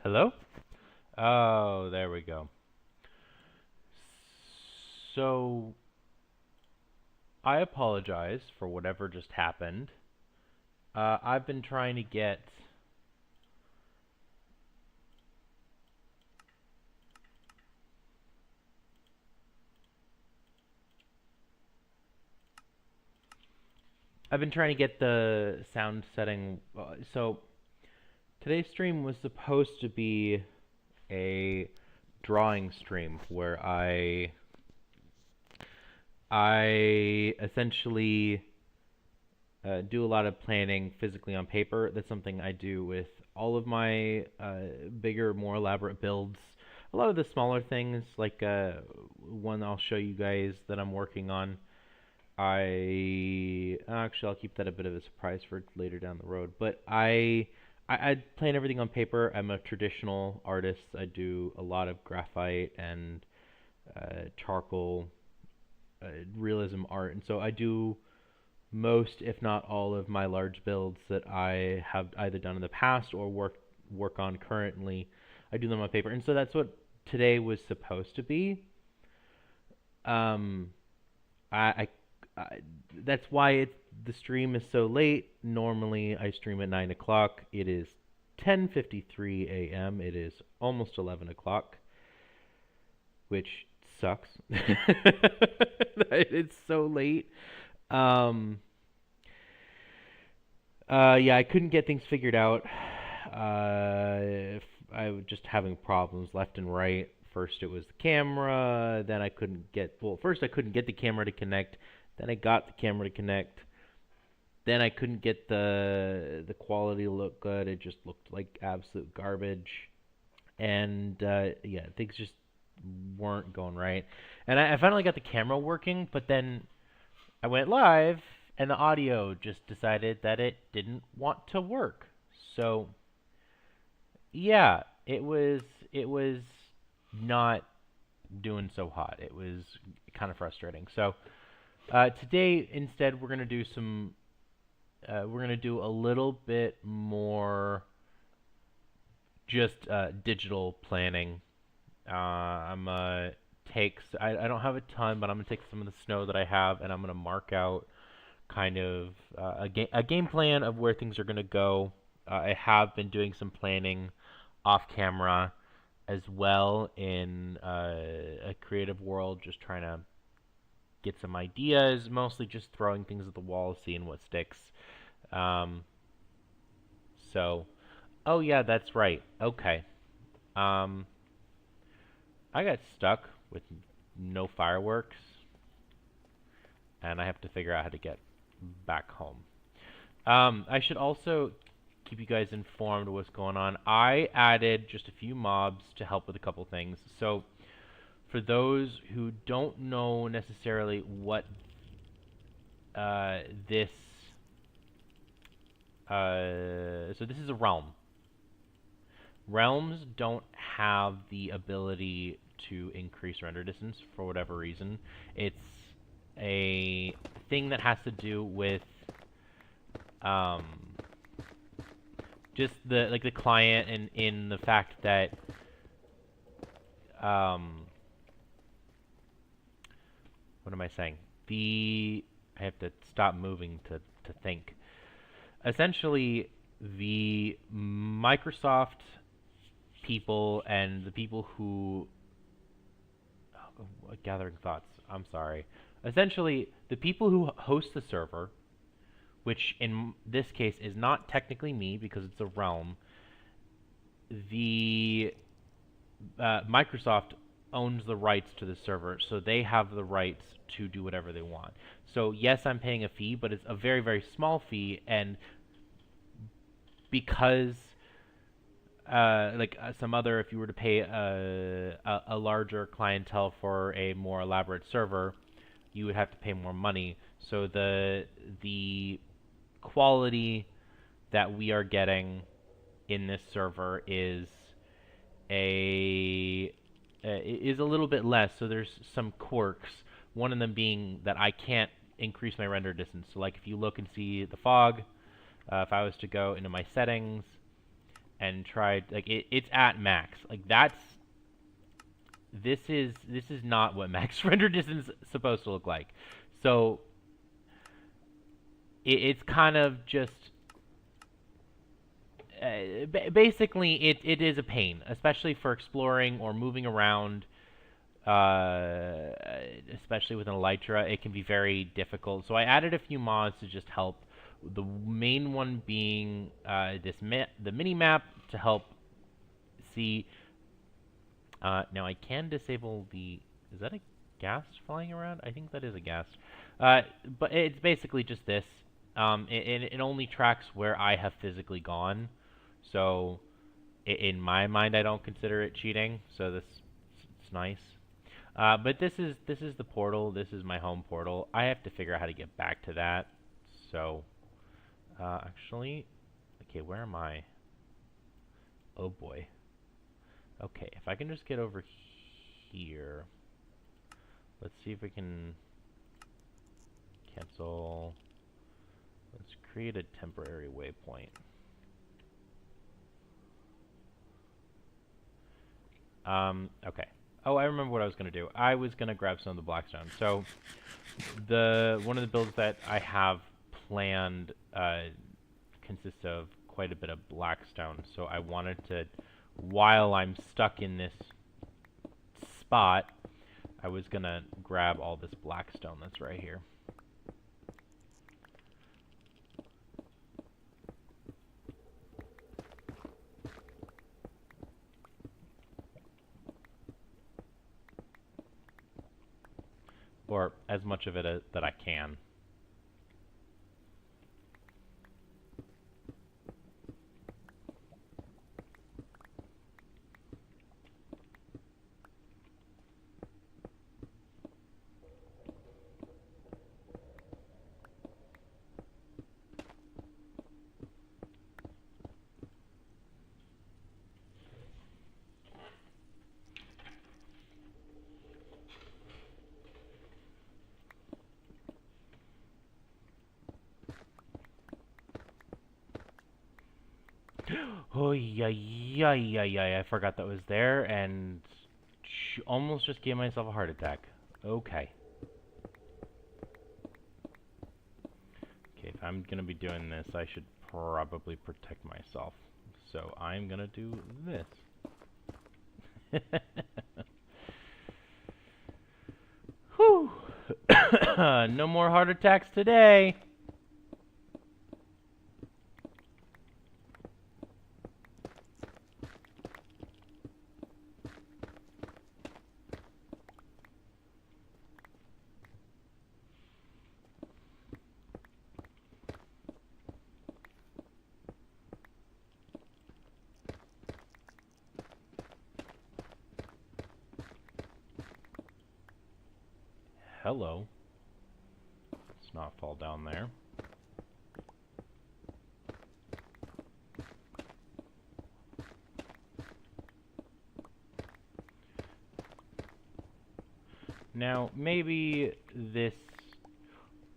Hello? Oh, there we go. So, I apologize for whatever just happened. I've been trying to get. I've been trying to get the sound setting. So, today's stream was supposed to be a drawing stream where I essentially do a lot of planning physically on paper. That's something I do with all of my bigger, more elaborate builds. A lot of the smaller things, like one I'll show you guys that I'm working on. I'll keep that a bit of a surprise for later down the road. But I plan everything on paper. I'm a traditional artist. I do a lot of graphite and charcoal realism art, and so I do most, if not all, of my large builds that I have either done in the past or work on currently. I do them on paper, and so that's what today was supposed to be. Um, I, I that's why the stream is so late. Normally, I stream at 9 o'clock. It is 10:53 a.m. It is almost 11 o'clock, which sucks. It's so late. Um, yeah, I couldn't get things figured out. I was just having problems left and right. First it was the camera, then I couldn't get, well, first I couldn't get the camera to connect, then I got the camera to connect, then I couldn't get the quality to look good. It just looked like absolute garbage. And yeah, things just weren't going right. And I finally got the camera working, but then I went live, and the audio just decided that it didn't want to work. So yeah, it was not doing so hot. It was kind of frustrating. So today instead we're gonna do some we're gonna do a little bit more just digital planning. I'm I don't have a ton, but I'm gonna take some of the snow that I have, and I'm gonna mark out kind of a game plan of where things are gonna go. I have been doing some planning off camera as well in a creative world, just trying to get some ideas, mostly just throwing things at the wall, seeing what sticks. Um, so, oh yeah, that's right. Okay. Um, I got stuck with no fireworks, and I have to figure out how to get back home. I should also keep you guys informed of what's going on. I added just a few mobs to help with a couple things. So, for those who don't know necessarily what this, so this is a realm. Realms don't have the ability to increase render distance for whatever reason. It's a thing that has to do with um, just the client, and in the fact that what am I saying? I have to stop moving to think. Essentially, the Microsoft people and the people who gathering thoughts. I'm sorry. Essentially, the people who host the server, which in this case is not technically me because it's a realm. The Microsoft owns the rights to the server, so they have the rights to do whatever they want. So yes, I'm paying a fee, but it's a very, very small fee, and because some other, if you were to pay a larger clientele for a more elaborate server, you would have to pay more money. So the quality that we are getting in this server is a little bit less. So there's some quirks. One of them being that I can't increase my render distance. So like if you look and see the fog, if I was to go into my settings and tried, like, it's at max. Like, this is not what max render distance is supposed to look like. So it's kind of just basically it is a pain, especially for exploring or moving around. Especially with an Elytra, it can be very difficult. So I added a few mods to just help. The main one being the mini map to help see. Now I can disable the. Is that a ghast flying around? I think that is a ghast. But it's basically just this. It only tracks where I have physically gone. So in my mind, I don't consider it cheating. So it's nice. But this is the portal. This is my home portal. I have to figure out how to get back to that. So, actually, okay, where am I? Oh boy. Okay, if I can just get over here. Let's see if we can cancel. Let's create a temporary waypoint. Okay. Oh, I remember what I was going to do. I was going to grab some of the blackstone. So, one of the builds that I have planned consists of quite a bit of blackstone. So I wanted to, while I'm stuck in this spot, I was going to grab all this blackstone that's right here. Or as much of it that I can. Oh, yeah, I forgot that was there, and almost just gave myself a heart attack. Okay. Okay, if I'm gonna be doing this, I should probably protect myself. So I'm gonna do this. Whew. No more heart attacks today. Hello. Let's not fall down there. Now, maybe this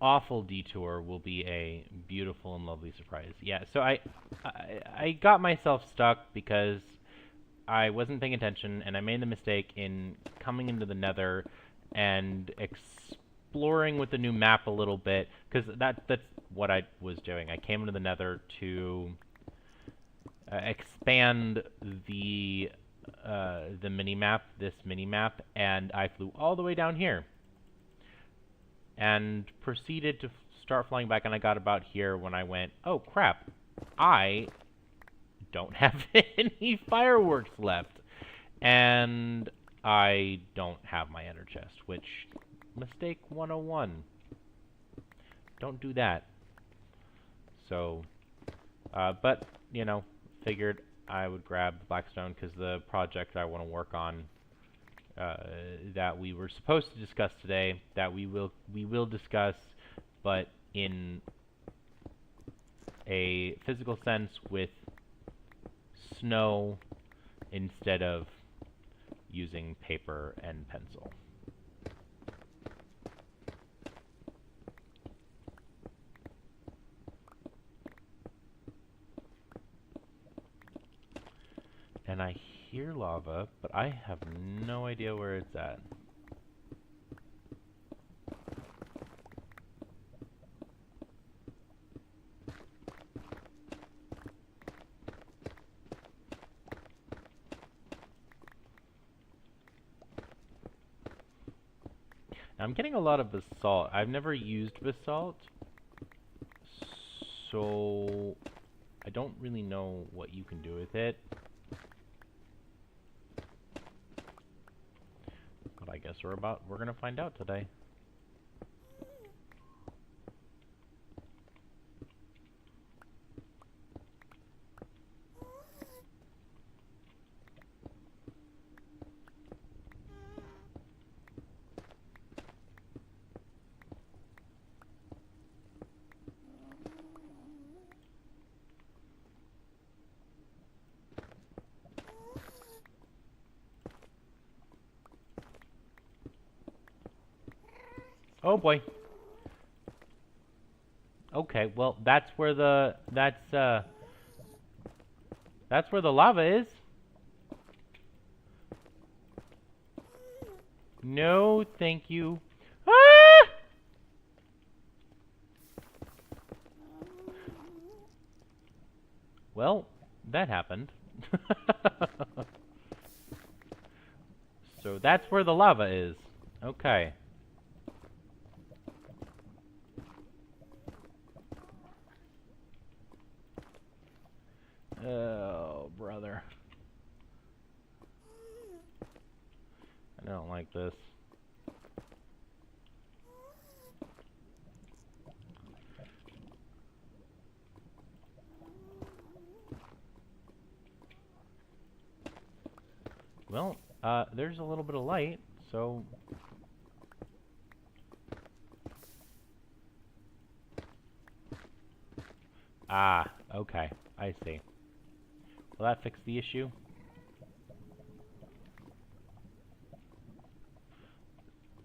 awful detour will be a beautiful and lovely surprise. Yeah, so I got myself stuck because I wasn't paying attention, and I made the mistake in coming into the Nether and exploring with the new map a little bit, because that's what I was doing. I came into the Nether to expand the mini-map, this mini-map, and I flew all the way down here and proceeded to start flying back, and I got about here when I went, oh crap, I don't have any fireworks left, and I don't have my ender chest, which, mistake 101. Don't do that. So, but, you know, figured I would grab Blackstone because the project I want to work on that we were supposed to discuss today, that we will discuss, but in a physical sense with snow instead of using paper and pencil. And I hear lava, but I have no idea where it's at. Now, I'm getting a lot of basalt. I've never used basalt, so I don't really know what you can do with it. But I guess we're gonna find out today. Oh boy. Okay, well that's where the lava is. No, thank you. Ah! Well, that happened. So that's where the lava is. Okay. Oh, brother. I don't like this. Well, there's a little bit of light, so... Ah, okay. I see. Will that fix the issue?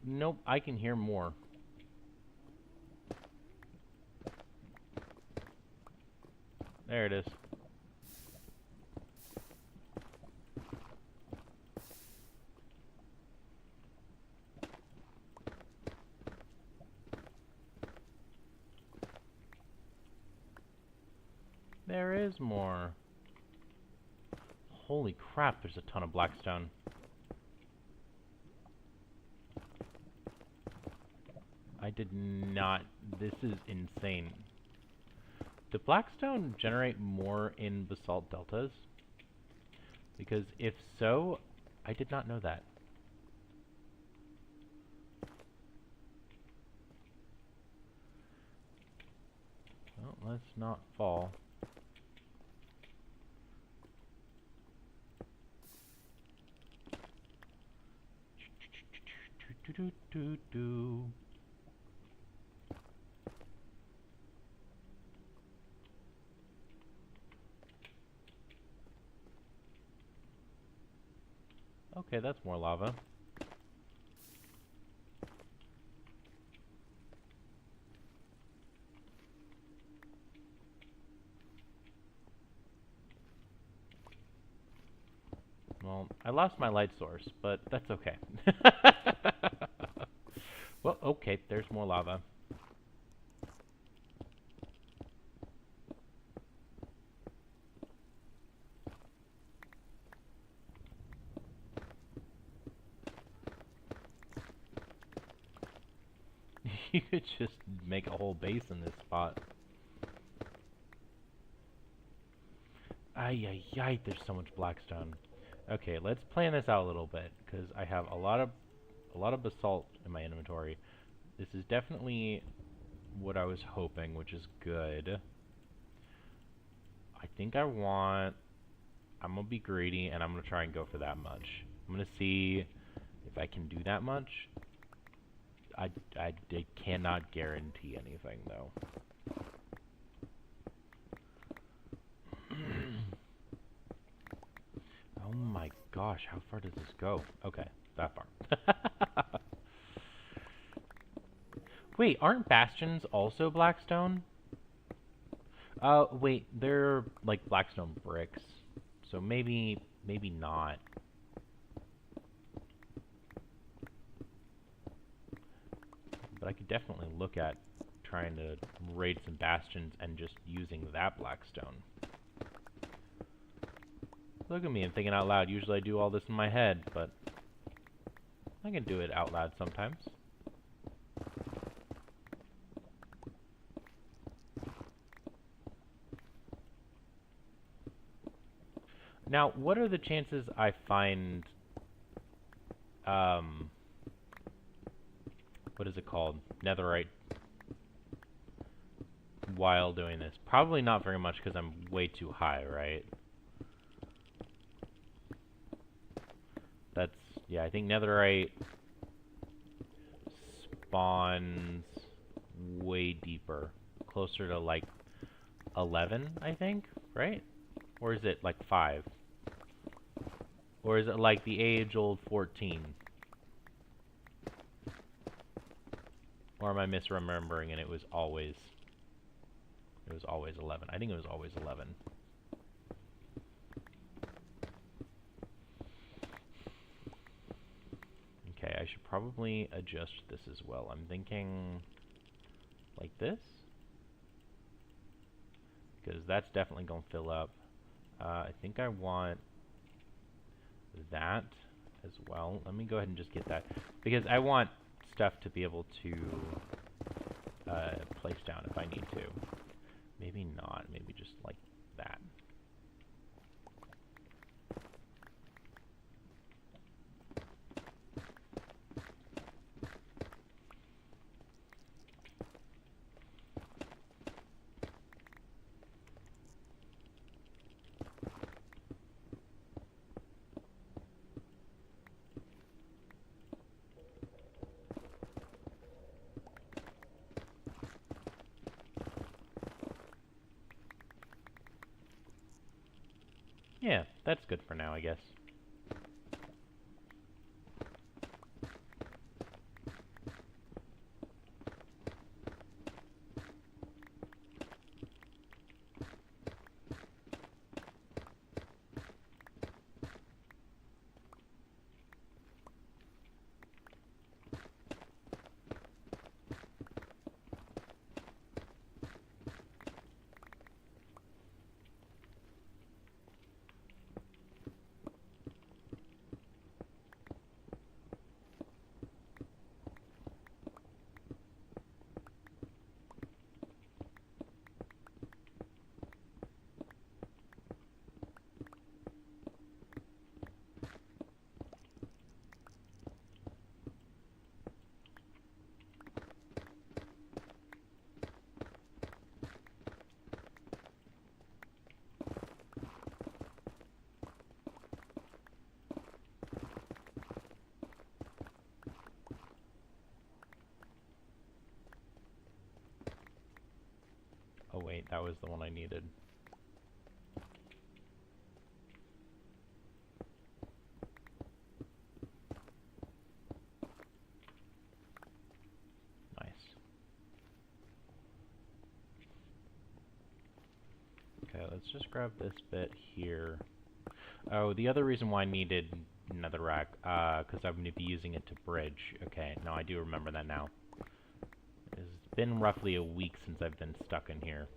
Nope, I can hear more. There it is. There is more. Holy crap, there's a ton of blackstone. I did not... This is insane. Do blackstone generate more in basalt deltas? Because if so, I did not know that. Well, let's not fall. Do. Okay, that's more lava. Well, I lost my light source, but that's okay. Well, okay, there's more lava. You could just make a whole base in this spot. Ay, ay, ay, there's so much blackstone. Okay, let's plan this out a little bit, because I have a lot of basalt in my inventory. This is definitely what I was hoping, which is good. I think I'm gonna be greedy, and I'm gonna try and go for that much. I'm gonna see if I can do that much. I cannot guarantee anything, though. Oh my gosh, how far does this go? Okay, that far. Wait, aren't bastions also blackstone? Wait, they're like blackstone bricks. So maybe not. But I could definitely look at trying to raid some bastions and just using that blackstone. Look at me, I'm thinking out loud. Usually I do all this in my head, but I can do it out loud sometimes. Now, what are the chances I find, what is it called? Netherite while doing this? Probably not very much because I'm way too high, right? That's, yeah, I think netherite spawns way deeper. Closer to like 11, I think, right? Or is it like 5? Or is it like the age-old 14? Or am I misremembering and it was always 11? I think it was always 11. Okay, I should probably adjust this as well. I'm thinking like this, because that's definitely going to fill up. I think I want that as well. Let me go ahead and just get that, because I want stuff to be able to place down if I need to. Maybe not, maybe just like that. Yeah, that's good for now, I guess. Oh wait, that was the one I needed. Nice. Okay, let's just grab this bit here. Oh, the other reason why I needed netherrack, because I'm going to be using it to bridge. Okay, no, I do remember that now. It's been roughly a week since I've been stuck in here.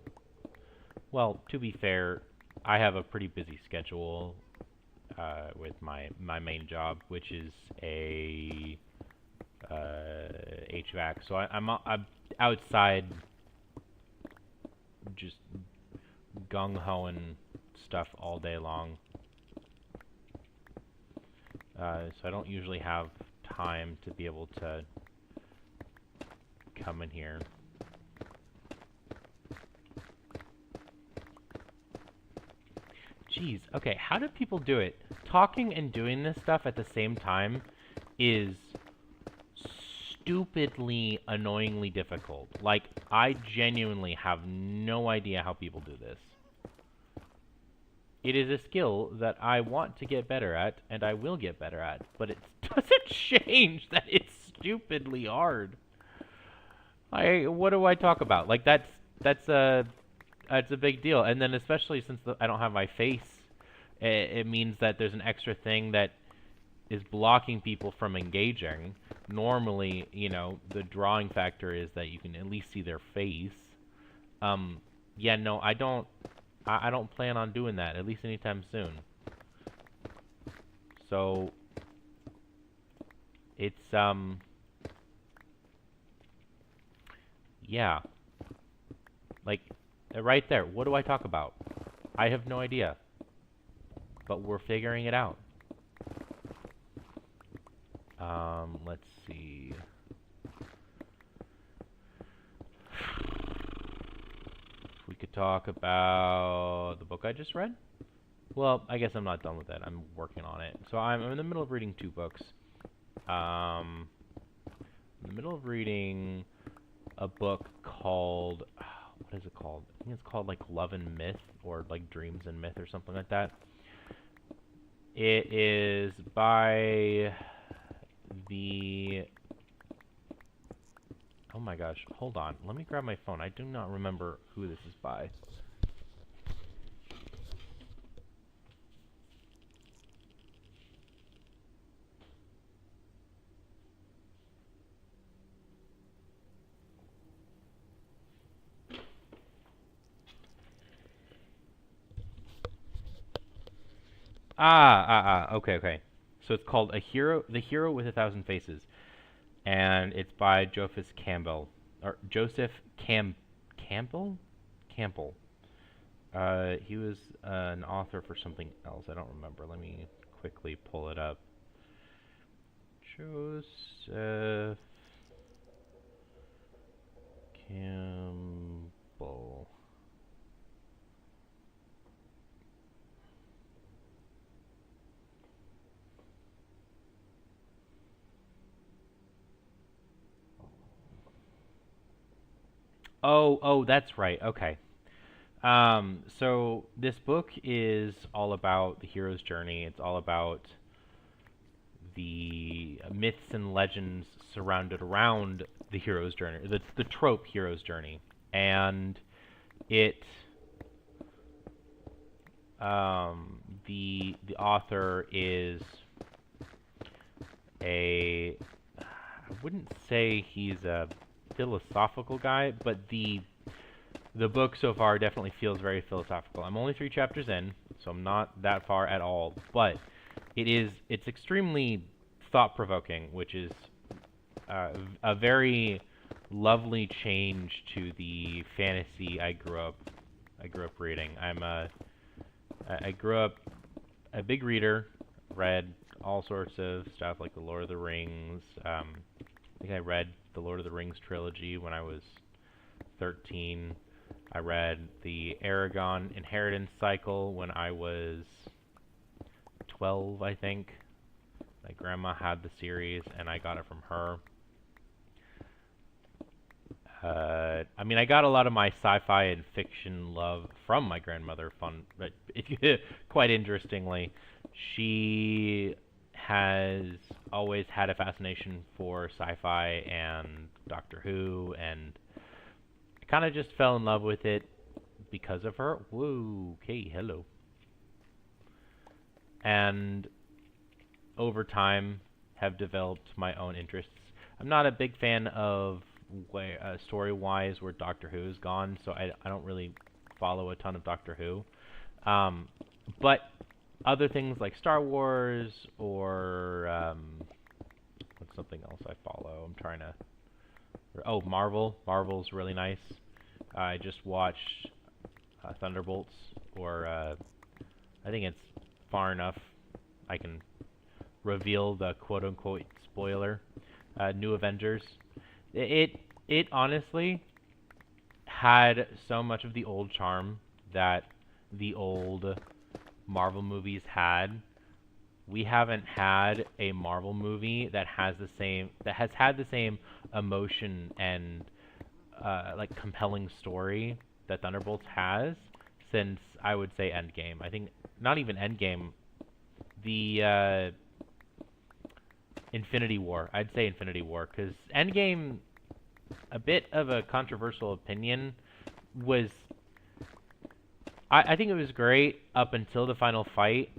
Well, to be fair, I have a pretty busy schedule with my main job, which is a HVAC. So I'm outside just gung-hoing stuff all day long. So I don't usually have time to be able to come in here. Jeez, okay, how do people do it? Talking and doing this stuff at the same time is stupidly, annoyingly difficult. Like, I genuinely have no idea how people do this. It is a skill that I want to get better at, and I will get better at, but it doesn't change that it's stupidly hard. What do I talk about? Like, that's a big deal. And then especially since I don't have my face It means that there's an extra thing that is blocking people from engaging. Normally, you know, the drawing factor is that you can at least see their face. Yeah, no, I don't plan on doing that, at least anytime soon. So, it's, yeah. Like, right there, what do I talk about? I have no idea. But we're figuring it out. Let's see. We could talk about the book I just read. Well, I guess I'm not done with that. I'm working on it. So I'm in the middle of reading 2 books. I'm in the middle of reading a book called, what is it called? I think it's called like Love and Myth, or like Dreams and Myth, or something like that. It is by the, oh my gosh, hold on. Let me grab my phone. I do not remember who this is by. Okay. So it's called The Hero with a Thousand Faces, and it's by Joseph Campbell. He was an author for something else. I don't remember. Let me quickly pull it up. Joseph Campbell. Oh, that's right. Okay. So this book is all about the hero's journey. It's all about the myths and legends surrounded around the hero's journey, the trope hero's journey, and it the author is I wouldn't say he's a philosophical guy, but the book so far definitely feels very philosophical. I'm only 3 chapters in, so I'm not that far at all, but it's extremely thought-provoking, which is a very lovely change to the fantasy I grew up reading. I grew up a big reader, read all sorts of stuff like the Lord of the Rings. I think I read the Lord of the Rings trilogy when I was 13. I read the Aragon Inheritance Cycle when I was 12, I think. My grandma had the series, and I got it from her. I mean, I got a lot of my sci-fi and fiction love from my grandmother. But quite interestingly, she has always had a fascination for sci-fi and Doctor Who, and I kind of just fell in love with it because of her. Whoa, okay, hello. And over time, have developed my own interests. I'm not a big fan of story-wise where Doctor Who's gone, so I don't really follow a ton of Doctor Who. But other things like Star Wars or what's something else I follow? I'm trying to. Oh, Marvel. Marvel's really nice. I just watched Thunderbolts, or I think it's far enough I can reveal the quote-unquote spoiler. New Avengers. It honestly had so much of the old charm that the old Marvel movies had. We haven't had a Marvel movie that has had the same emotion and like compelling story that Thunderbolts has since, I would say, Endgame. I think not even Endgame. The Infinity War. I'd say Infinity War, because Endgame, a bit of a controversial opinion, was I think it was great up until the final fight,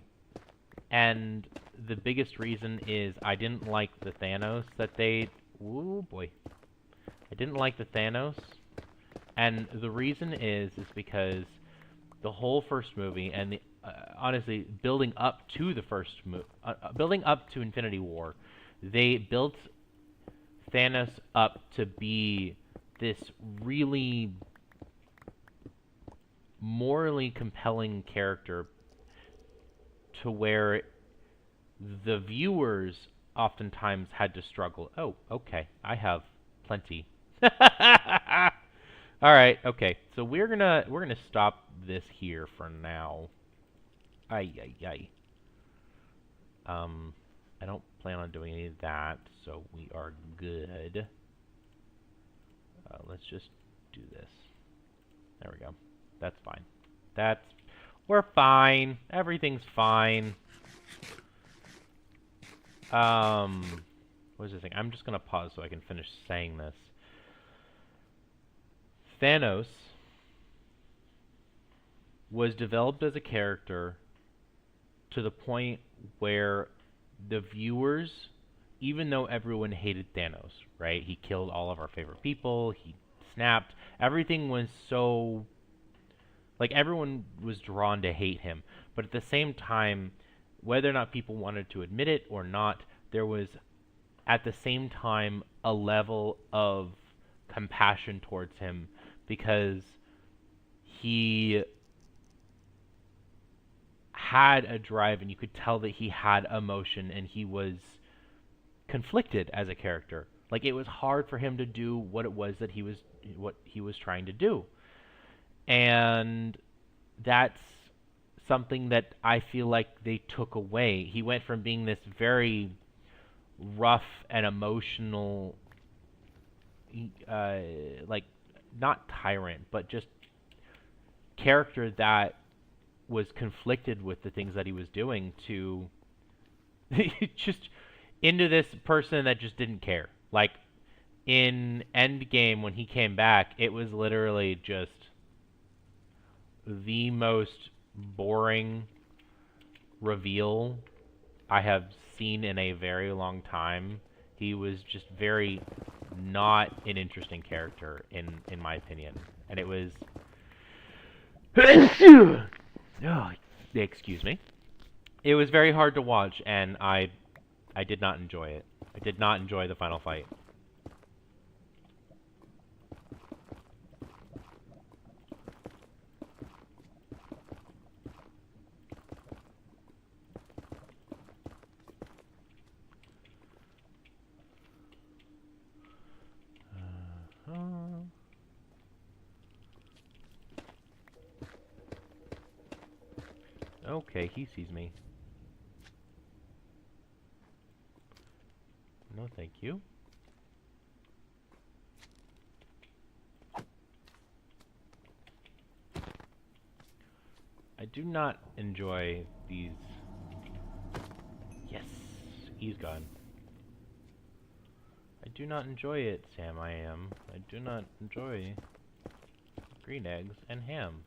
and the biggest reason is I didn't like the Thanos that they... Ooh, boy. I didn't like the Thanos, and the reason is because the whole first movie, and the, honestly, building up to the building up to Infinity War, they built Thanos up to be this really morally compelling character to where the viewers oftentimes had to struggle. Oh, okay, I have plenty. All right, okay. So we're gonna stop this here for now. Ay ay ay. I don't plan on doing any of that, so we are good. Let's just do this. There we go. That's fine. We're fine. Everything's fine. What is the thing? I'm just gonna pause so I can finish saying this. Thanos was developed as a character to the point where the viewers, even though everyone hated Thanos, right? He killed all of our favorite people, he snapped, everything was so... like, everyone was drawn to hate him. But at the same time, whether or not people wanted to admit it or not, there was, at the same time, a level of compassion towards him because he had a drive and you could tell that he had emotion and he was conflicted as a character. Like, it was hard for him to do what it was that he was trying to do. And that's something that I feel like they took away. He went from being this very rough and emotional, like, not tyrant, but just character that was conflicted with the things that he was doing to just into this person that just didn't care. Like, in Endgame, when he came back, it was literally just the most boring reveal I have seen in a very long time. He was just very not an interesting character in my opinion. And it was oh, excuse me. It was very hard to watch and I did not enjoy it. I did not enjoy the final fight. Okay, he sees me. No, thank you. I do not enjoy these... Yes, he's gone. I do not enjoy it, Sam, I am. I do not enjoy green eggs and ham.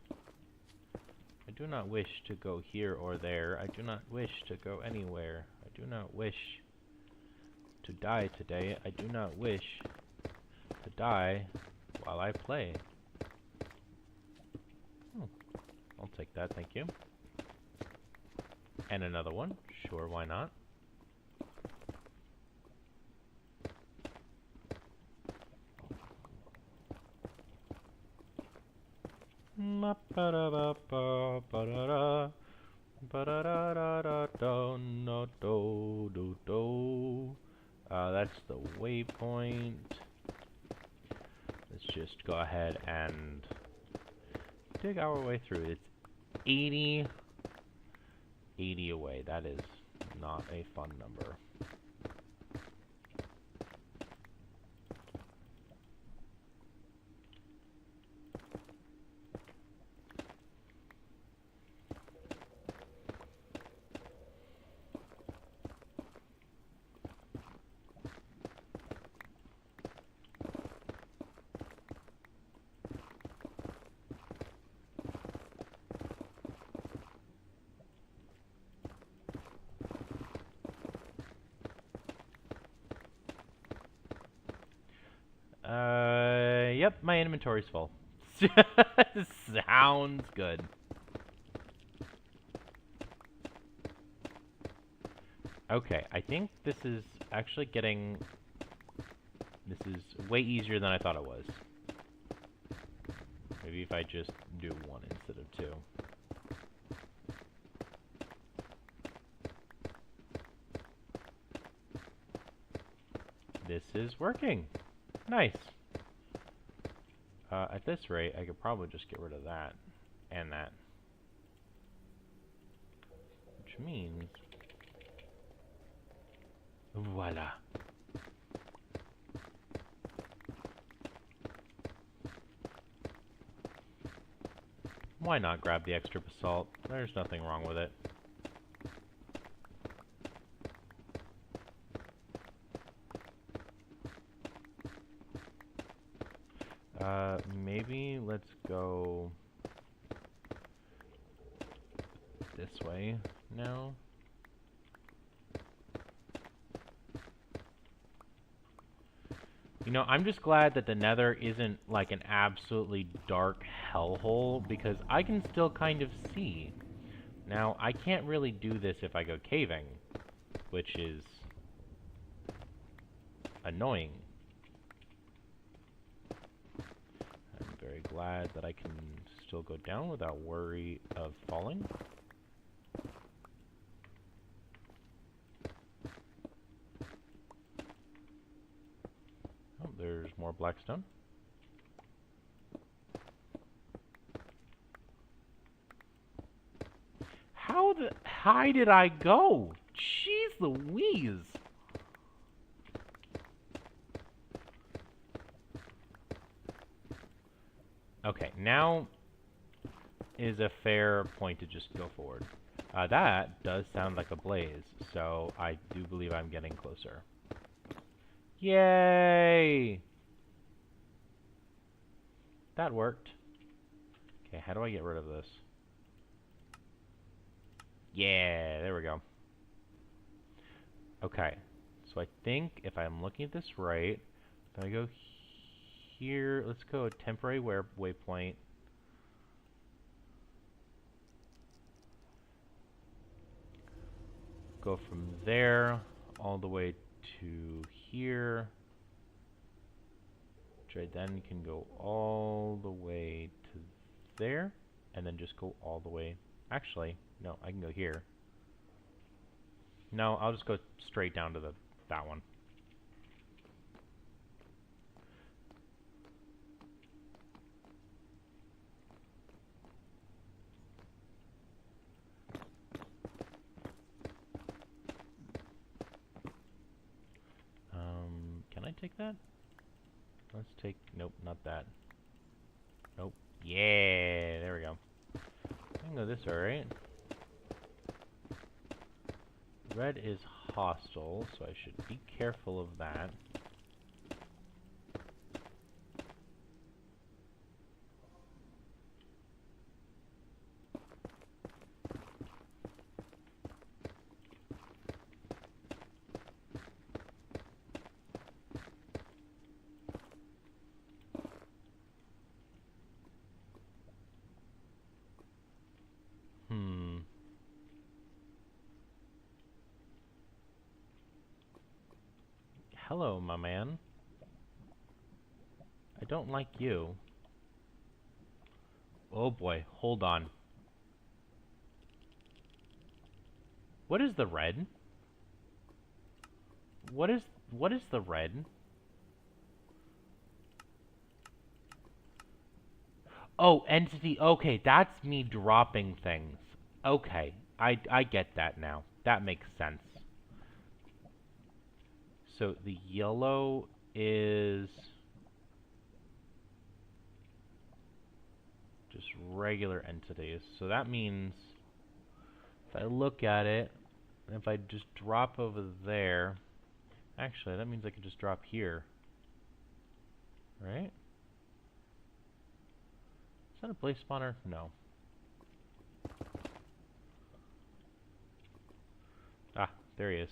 I do not wish to go here or there. I do not wish to go anywhere. I do not wish to die today. I do not wish to die while I play. I'll take that, thank you. And another one. Sure, why not? That's the waypoint. Let's just go ahead and dig our way through. It's 80 away. That is not a fun number. Yep, my inventory's full. Sounds good. Okay, I think this is actually getting... This is way easier than I thought it was. Maybe if I just do 1 instead of 2. This is working. Nice. At this rate, I could probably just get rid of that and that. Which means... Voila. Why not grab the extra basalt? There's nothing wrong with it. Maybe let's go this way now. You know, I'm just glad that the Nether isn't like an absolutely dark hellhole, because I can still kind of see. Now, I can't really do this if I go caving, which is annoying. I'm very glad that I can still go down without worry of falling. Oh, there's more blackstone. How the high did I go? Jeez Louise. Okay, now is a fair point to just go forward. That does sound like a blaze, so I do believe I'm getting closer. Yay! That worked. Okay, how do I get rid of this? Yeah, there we go. Okay, so I think if I'm looking at this right, if I go here, let's go a temporary waypoint. Go from there all the way to here. Which I then can go all the way to there, and then just go all the way. Actually, no, I can go here. No, I'll just go straight down to that one. Can I take that? Let's take, nope, not that. Nope. Yeah, there we go. I can go this way, right? Red is hostile, so I should be careful of that. Hello, my man. I don't like you. Oh boy, hold on. What is the red? What is the red? Oh, entity. Okay, that's me dropping things. Okay, I get that now. That makes sense. So the yellow is just regular entities. So that means if I look at it, if I just drop over there, actually that means I can just drop here. Right? Is that a blaze spawner? No. Ah, there he is.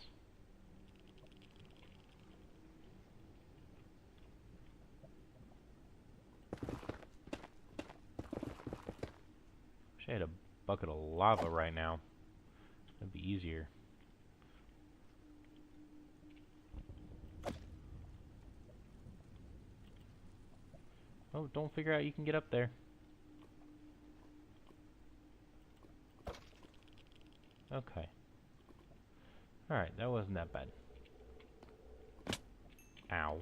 bucket of lava right now. That'd be easier. Oh, don't figure out you can get up there. Okay. Alright, that wasn't that bad. Ow.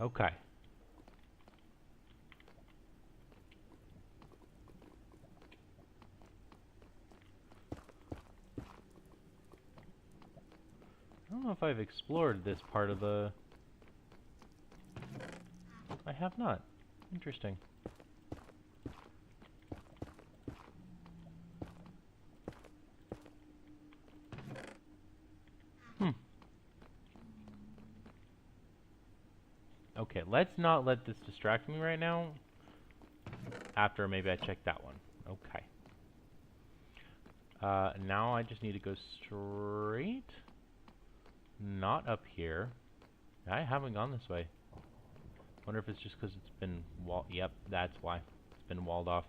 Okay. I don't know if I've explored this part of the... I have not. Interesting. Okay, let's not let this distract me right now. After maybe I check that one. Okay. Now I just need to go straight. Not up here. I haven't gone this way. Wonder if it's just because it's been Yep, that's why. It's been walled off.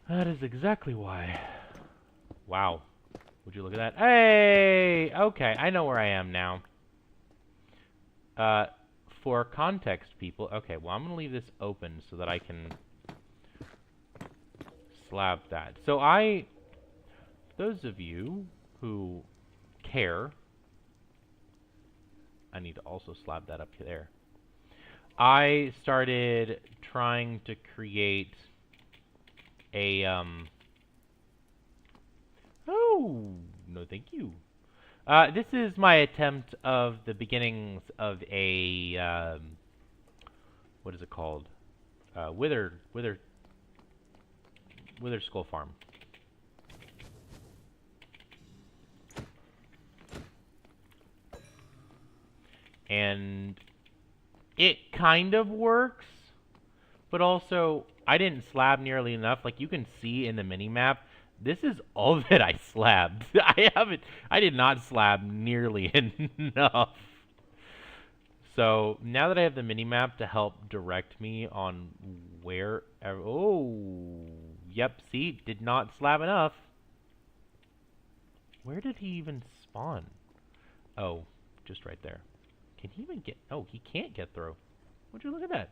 That is exactly why. Wow. Would you look at that? Hey! Okay, I know where I am now. For context, people... Okay, well, I'm going to leave this open so that I can slab that. So those of you who care... I need to also slab that up there. I started trying to create a... Oh, no thank you. This is my attempt of the beginnings of a, what is it called? Wither Skull Farm. And it kind of works, but also I didn't slab nearly enough. Like you can see in the mini-map, this is all that I slabbed. I did not slab nearly enough. So now that I have the mini-map to help direct me on where... Oh, yep, see, did not slab enough. Where did he even spawn? Oh, just right there. Can he even get... Oh, he can't get through. Would you look at that?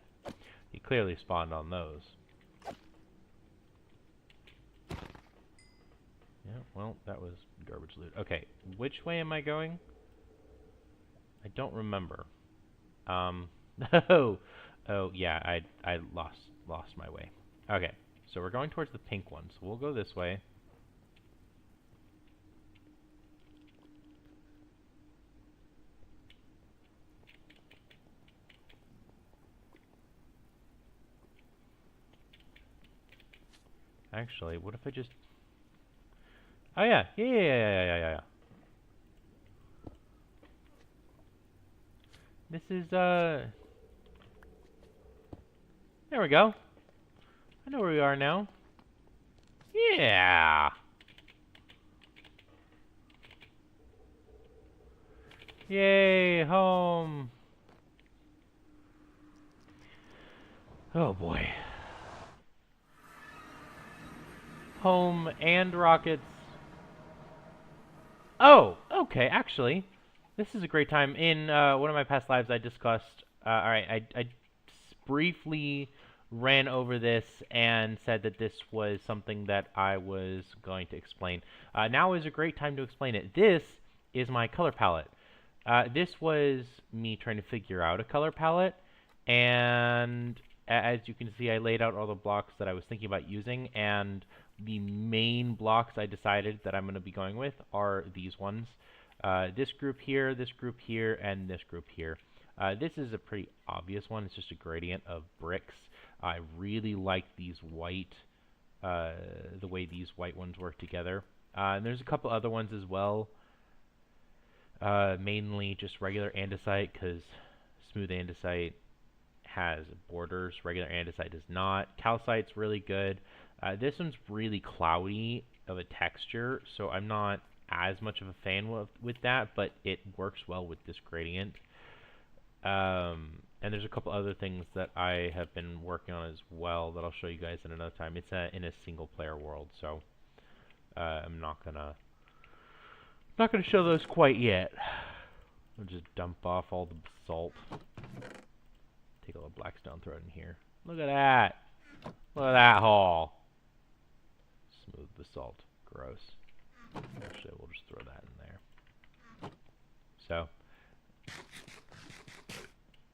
He clearly spawned on those. Yeah, well, that was garbage loot. Okay, which way am I going? I don't remember. Oh, yeah, I lost my way. Okay, so we're going towards the pink one, so we'll go this way. Actually, what if I just... Oh, yeah. Yeah. This is, There we go. I know where we are now. Yeah! Yay, home! Oh, boy. Home and rockets. Oh, okay, actually, this is a great time. In one of my past lives, I discussed... Alright, I briefly ran over this and said that this was something that I was going to explain. Now is a great time to explain it. This is my color palette. This was me trying to figure out a color palette, and as you can see, I laid out all the blocks that I was thinking about using, and the main blocks I decided that I'm going to be going with are these ones. This group here, and this group here. This is a pretty obvious one. It's just a gradient of bricks. I really like these white, the way these white ones work together. And there's a couple other ones as well. Mainly just regular andesite, because smooth andesite has borders. Regular andesite does not. Calcite's really good. This one's really cloudy of a texture, so I'm not as much of a fan with that, but it works well with this gradient. And there's a couple other things that I have been working on as well that I'll show you guys in another time. It's in a single player world, so I'm not gonna show those quite yet. I'll just dump off all the basalt. Take a little blackstone, throw it in here. Look at that! Look at that haul! Smooth basalt. Gross. Actually, we'll just throw that in there. So.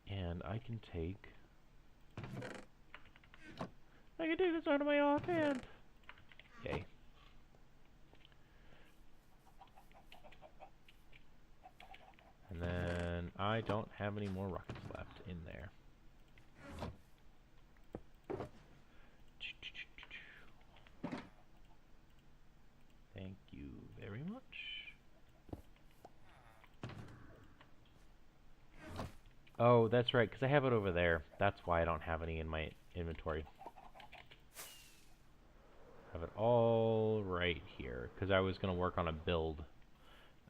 And I can take this out of my offhand. Yay. And then I don't have any more rockets left in there. Thank you very much. Oh, that's right, because I have it over there. That's why I don't have any in my inventory. I have it all right here, because I was going to work on a build.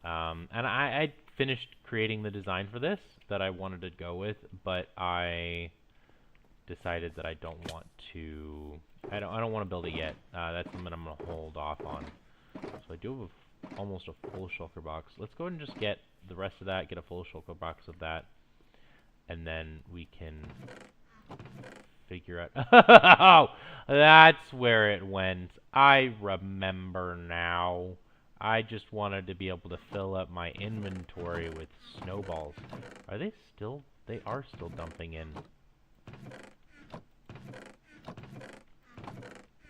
And I finished creating the design for this that I wanted to go with, but I decided that I don't want to. I don't want to build it yet. That's something I'm going to hold off on. So I do have almost a full shulker box. Let's go ahead and just get the rest of that. Get a full shulker box of that, and then we can figure out. Oh, that's where it went. I remember now. I just wanted to be able to fill up my inventory with snowballs. Are they still? They are still dumping in.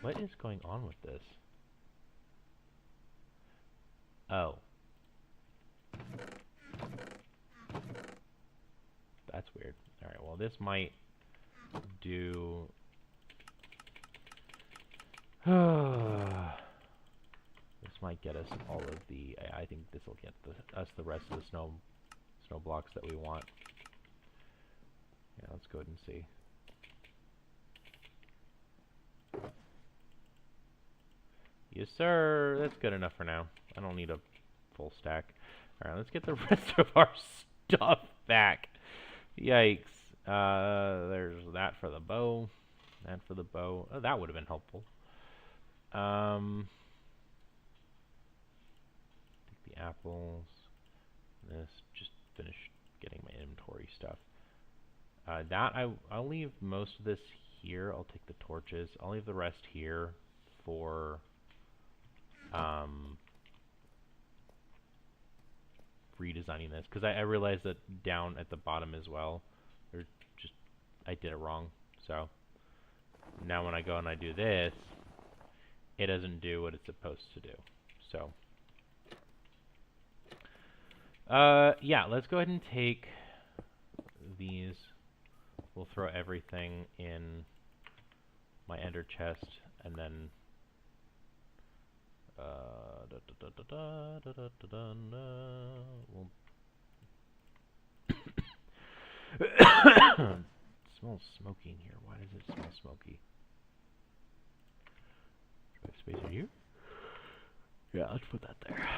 What is going on with this? Oh. That's weird. Alright, well this might do... This might get us all of the... I think this will get us the rest of the snow blocks that we want. Yeah, let's go ahead and see. Yes, sir. That's good enough for now. I don't need a full stack. Alright, let's get the rest of our stuff back. Yikes. There's that for the bow. That for the bow. Oh, that would have been helpful. Take the apples. This. Just finish getting my inventory stuff. I'll leave most of this here. I'll take the torches. I'll leave the rest here for redesigning this, because I realized that down at the bottom as well, I did it wrong. So now when I go and I do this, it doesn't do what it's supposed to do. So yeah, let's go ahead and take these. We'll throw everything in my ender chest, and then it smells smoky in here. Why does it smell smoky? Do I have space in here? Yeah, let's put that there.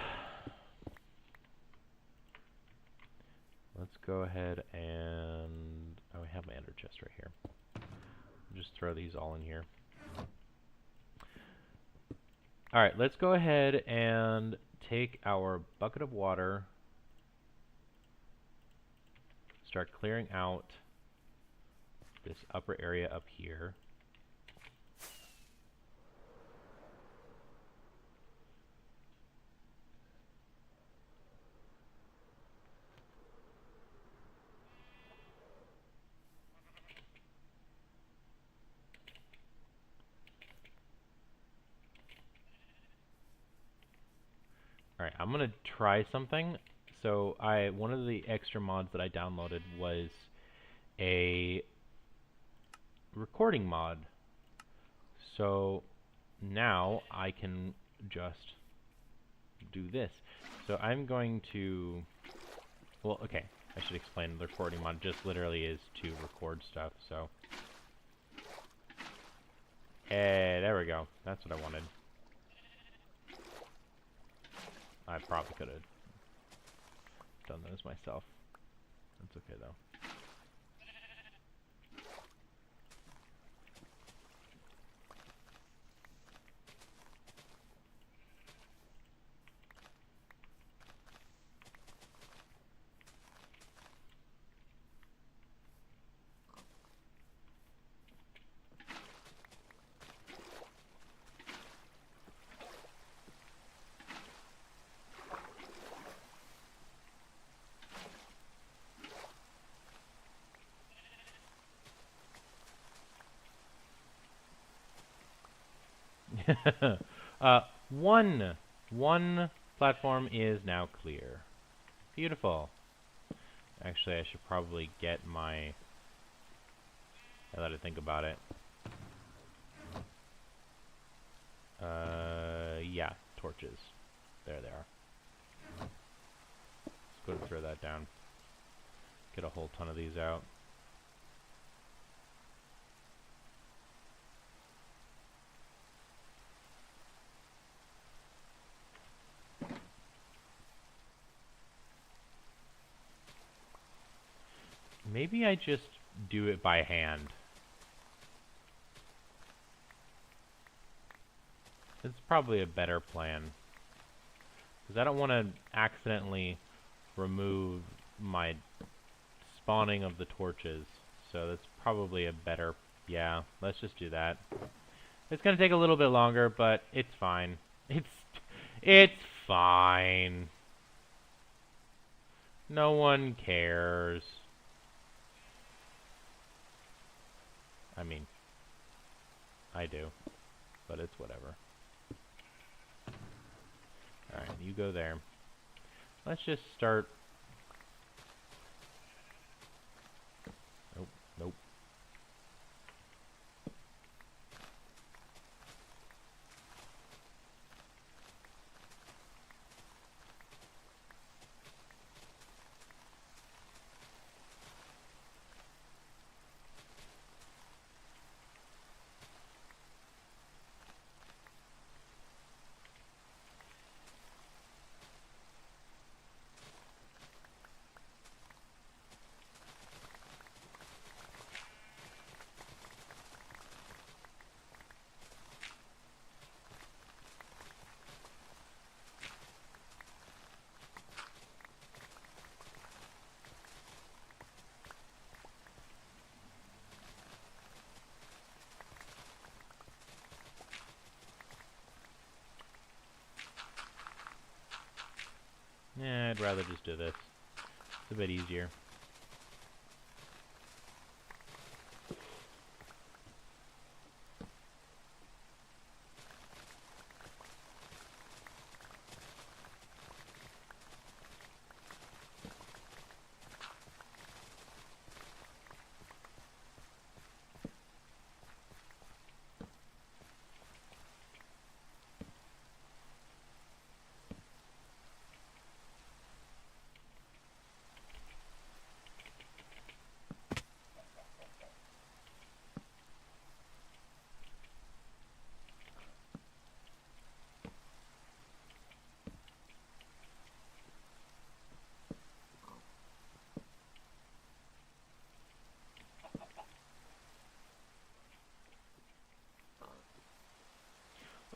Let's go ahead and... Oh, I have my ender chest right here. Just throw these all in here. Alright, let's go ahead and take our bucket of water, start clearing out this upper area up here. Alright, I'm gonna try something. So one of the extra mods that I downloaded was a recording mod. So now I can just do this. So I'm going to, well, okay, I should explain. The recording mod just literally is to record stuff. So hey, there we go. That's what I wanted. I probably could have done those myself. That's okay though. One platform is now clear. Beautiful. Actually, I should probably get my... Now that I think about it. Yeah, torches. There they are. Let's go and throw that down. Get a whole ton of these out. Maybe I just do it by hand. It's probably a better plan. Because I don't want to accidentally remove my spawning of the torches. So that's probably a better... Yeah, let's just do that. It's going to take a little bit longer, but it's fine. It's fine. No one cares. I mean, I do, but it's whatever. Alright, you go there. Let's just start... Nope, nope. Yeah, I'd rather just do this. It's a bit easier.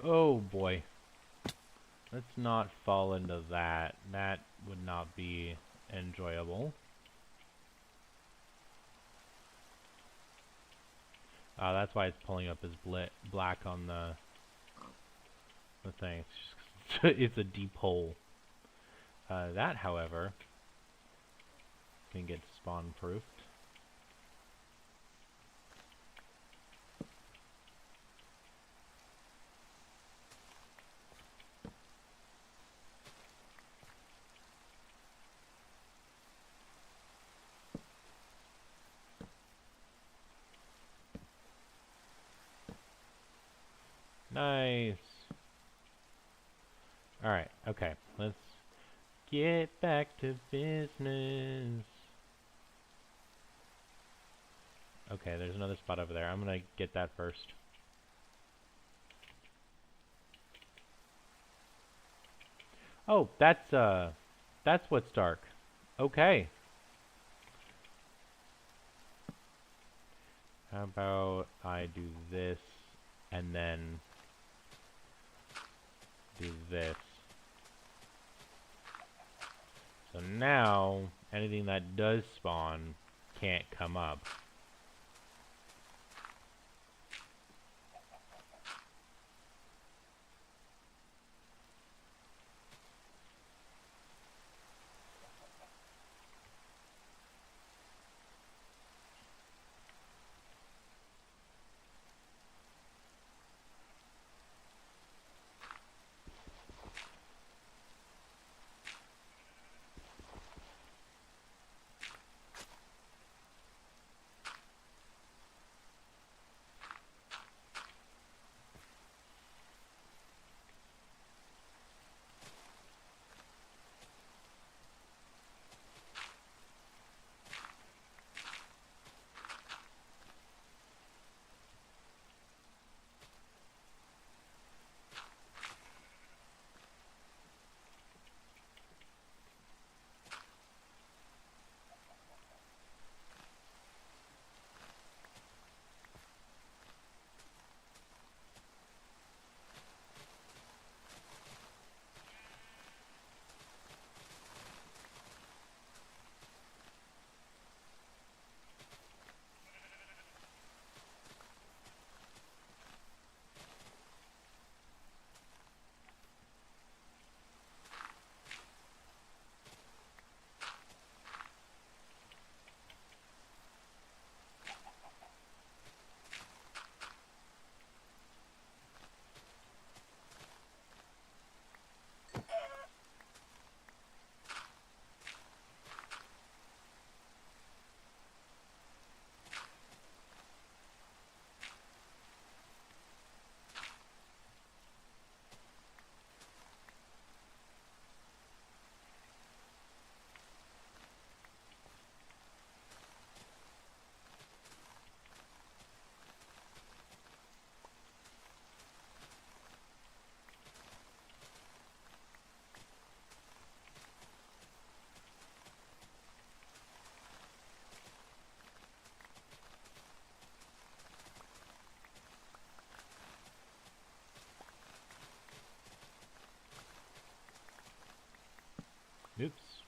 Oh boy. Let's not fall into that. That would not be enjoyable. That's why it's pulling up as black on the thing. It's, just it's a deep hole. That, however, can get spawn proofed. Nice. Alright, okay. Let's get back to business. Okay, there's another spot over there. I'm gonna get that first. Oh, that's what's dark. Okay. How about I do this and then do this. So now anything that does spawn can't come up. Oops.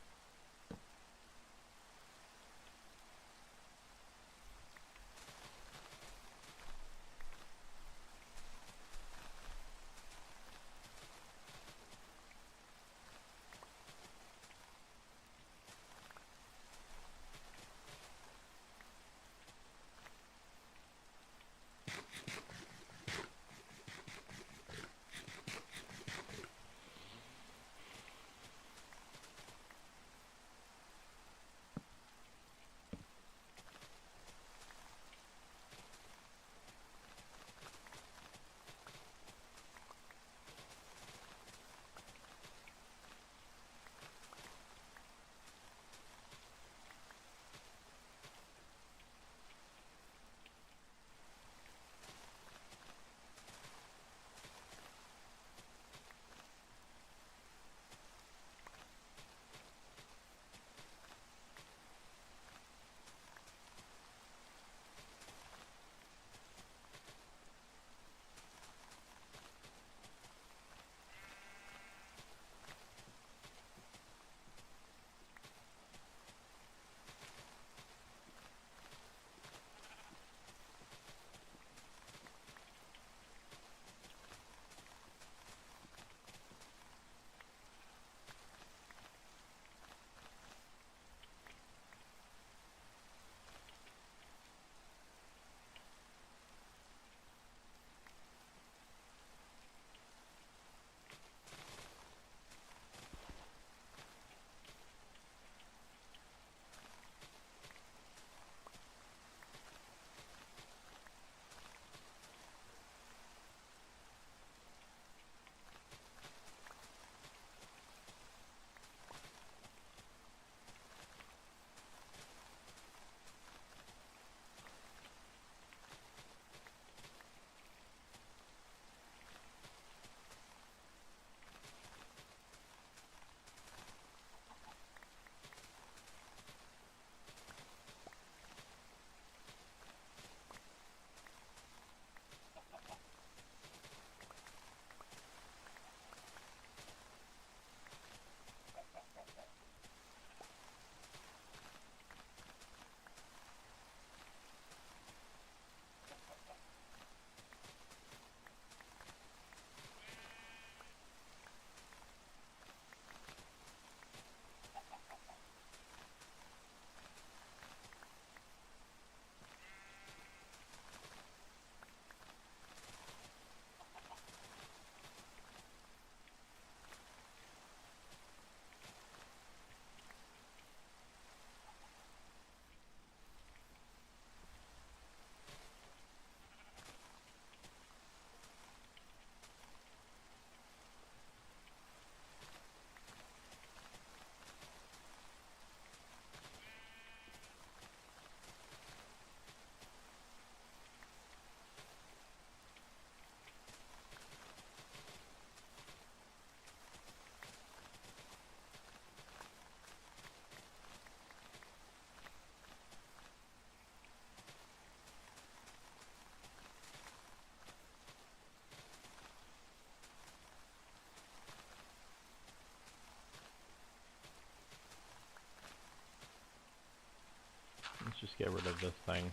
Let's just get rid of this thing.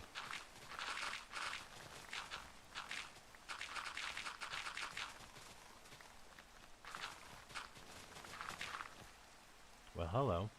Well, hello.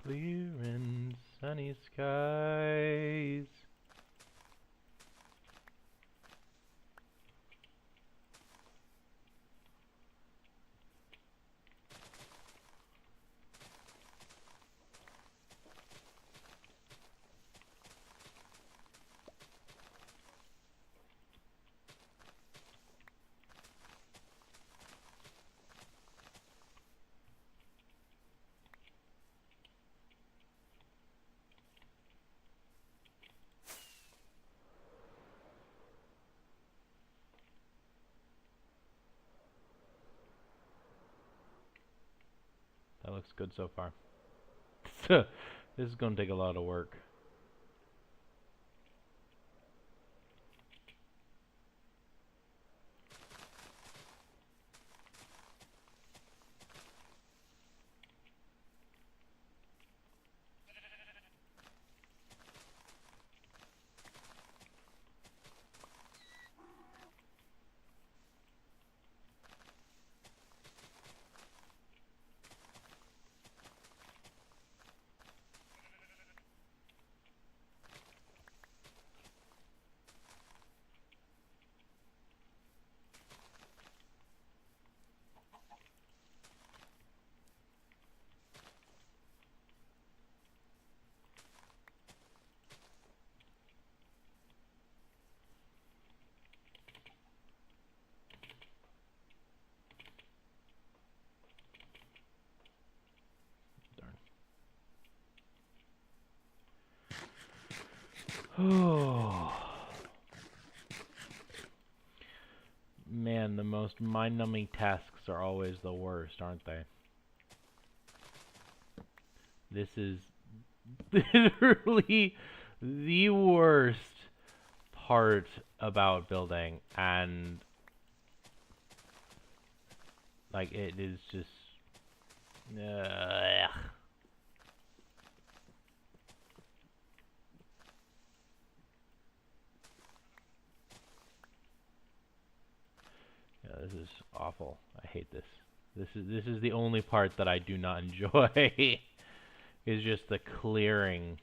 Clear and sunny skies. That looks good so far. This is going to take a lot of work. Oh. Man, the most mind-numbing tasks are always the worst, aren't they? This is literally the worst part about building, and like it is just yeah, this is awful. I hate this. This is the only part that I do not enjoy. Is just the clearing.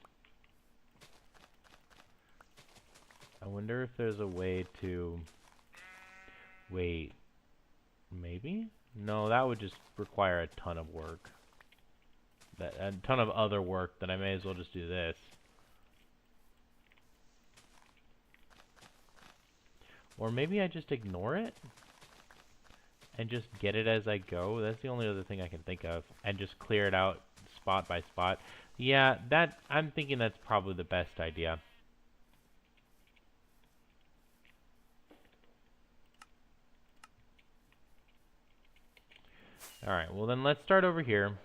I wonder if there's a way to wait. Maybe? No, that would just require a ton of work. A ton of other work, then I may as well just do this. Or maybe I just ignore it and just get it as I go. That's the only other thing I can think of. And just clear it out spot by spot. Yeah, I'm thinking that's probably the best idea. Alright, well then let's start over here.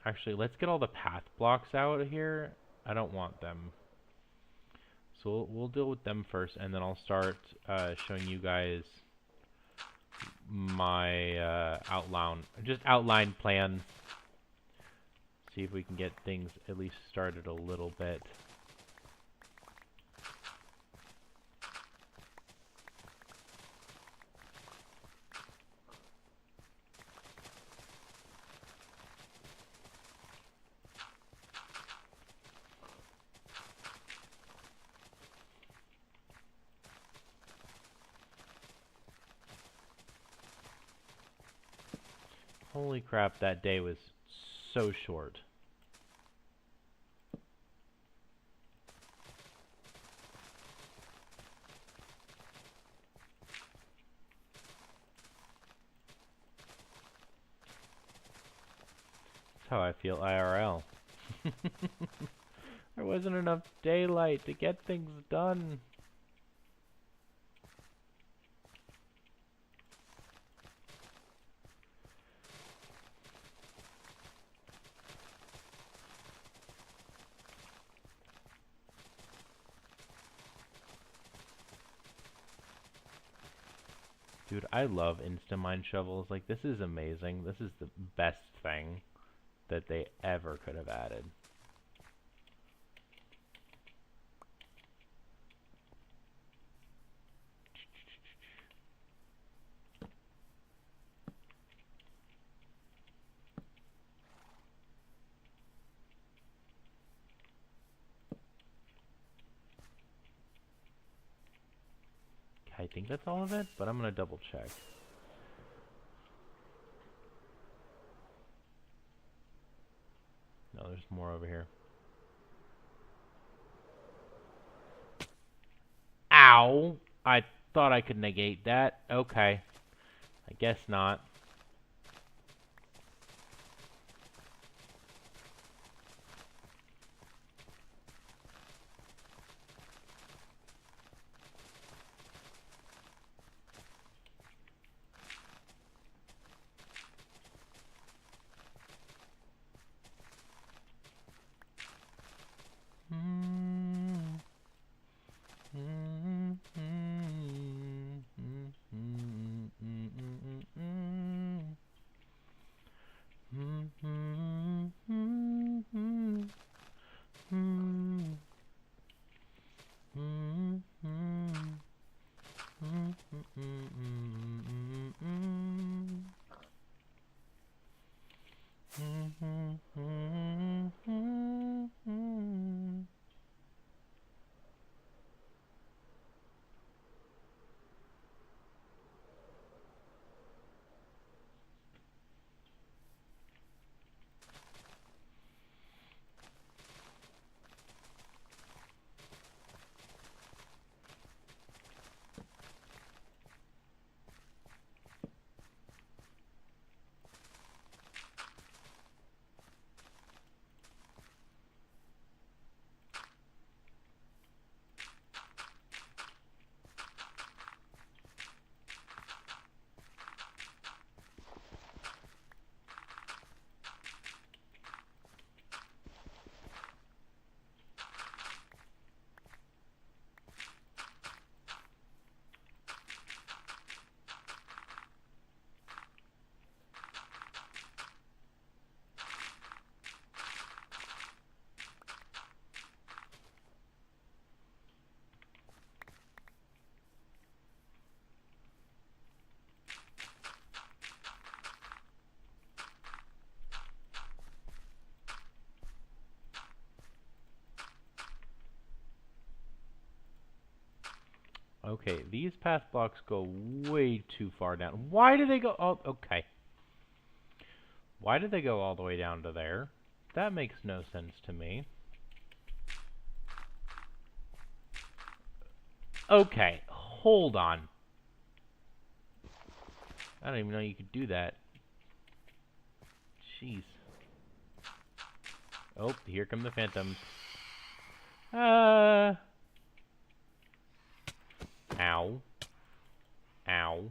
Actually, let's get all the path blocks out of here. I don't want them. So we'll deal with them first, and then I'll start showing you guys my outline plans. See if we can get things at least started a little bit. Holy crap, that day was so short. That's how I feel IRL. There wasn't enough daylight to get things done. Dude, I love Instamine shovels. Like, this is amazing. This is the best thing that they ever could have added. I think that's all of it, but I'm gonna double check. No, there's more over here. Ow! I thought I could negate that. Okay. I guess not. Okay, these path blocks go way too far down. Why do they go all... Okay. Why did they go all the way down to there? That makes no sense to me. Okay, hold on. I don't even know you could do that. Jeez. Oh, here come the phantoms. Ow. Ow. Ow.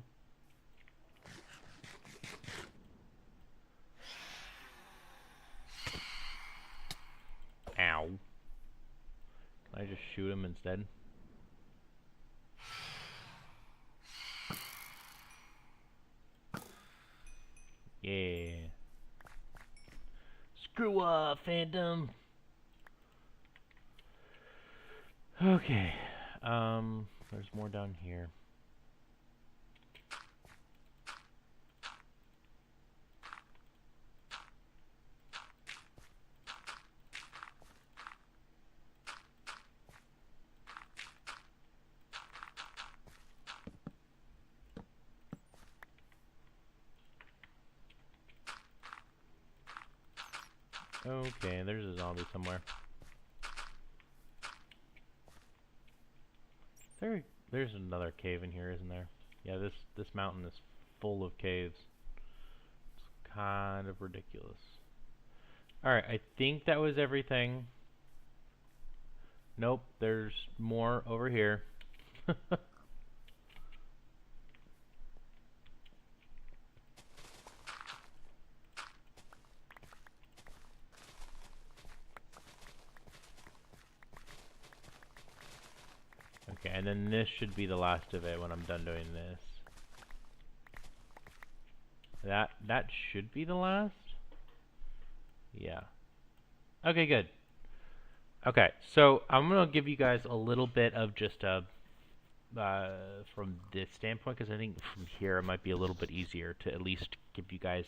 Can I just shoot him instead? Yeah. Screw off, Phantom. Okay. There's more down here. Okay, there's a zombie somewhere. There's another cave in here, isn't there? Yeah, this mountain is full of caves. It's kind of ridiculous. Alright, I think that was everything. Nope, there's more over here. Okay, and then this should be the last of it when I'm done doing this. That should be the last? Yeah. Okay, good. Okay, so I'm going to give you guys a little bit of just a from this standpoint, because I think from here it might be a little bit easier to at least give you guys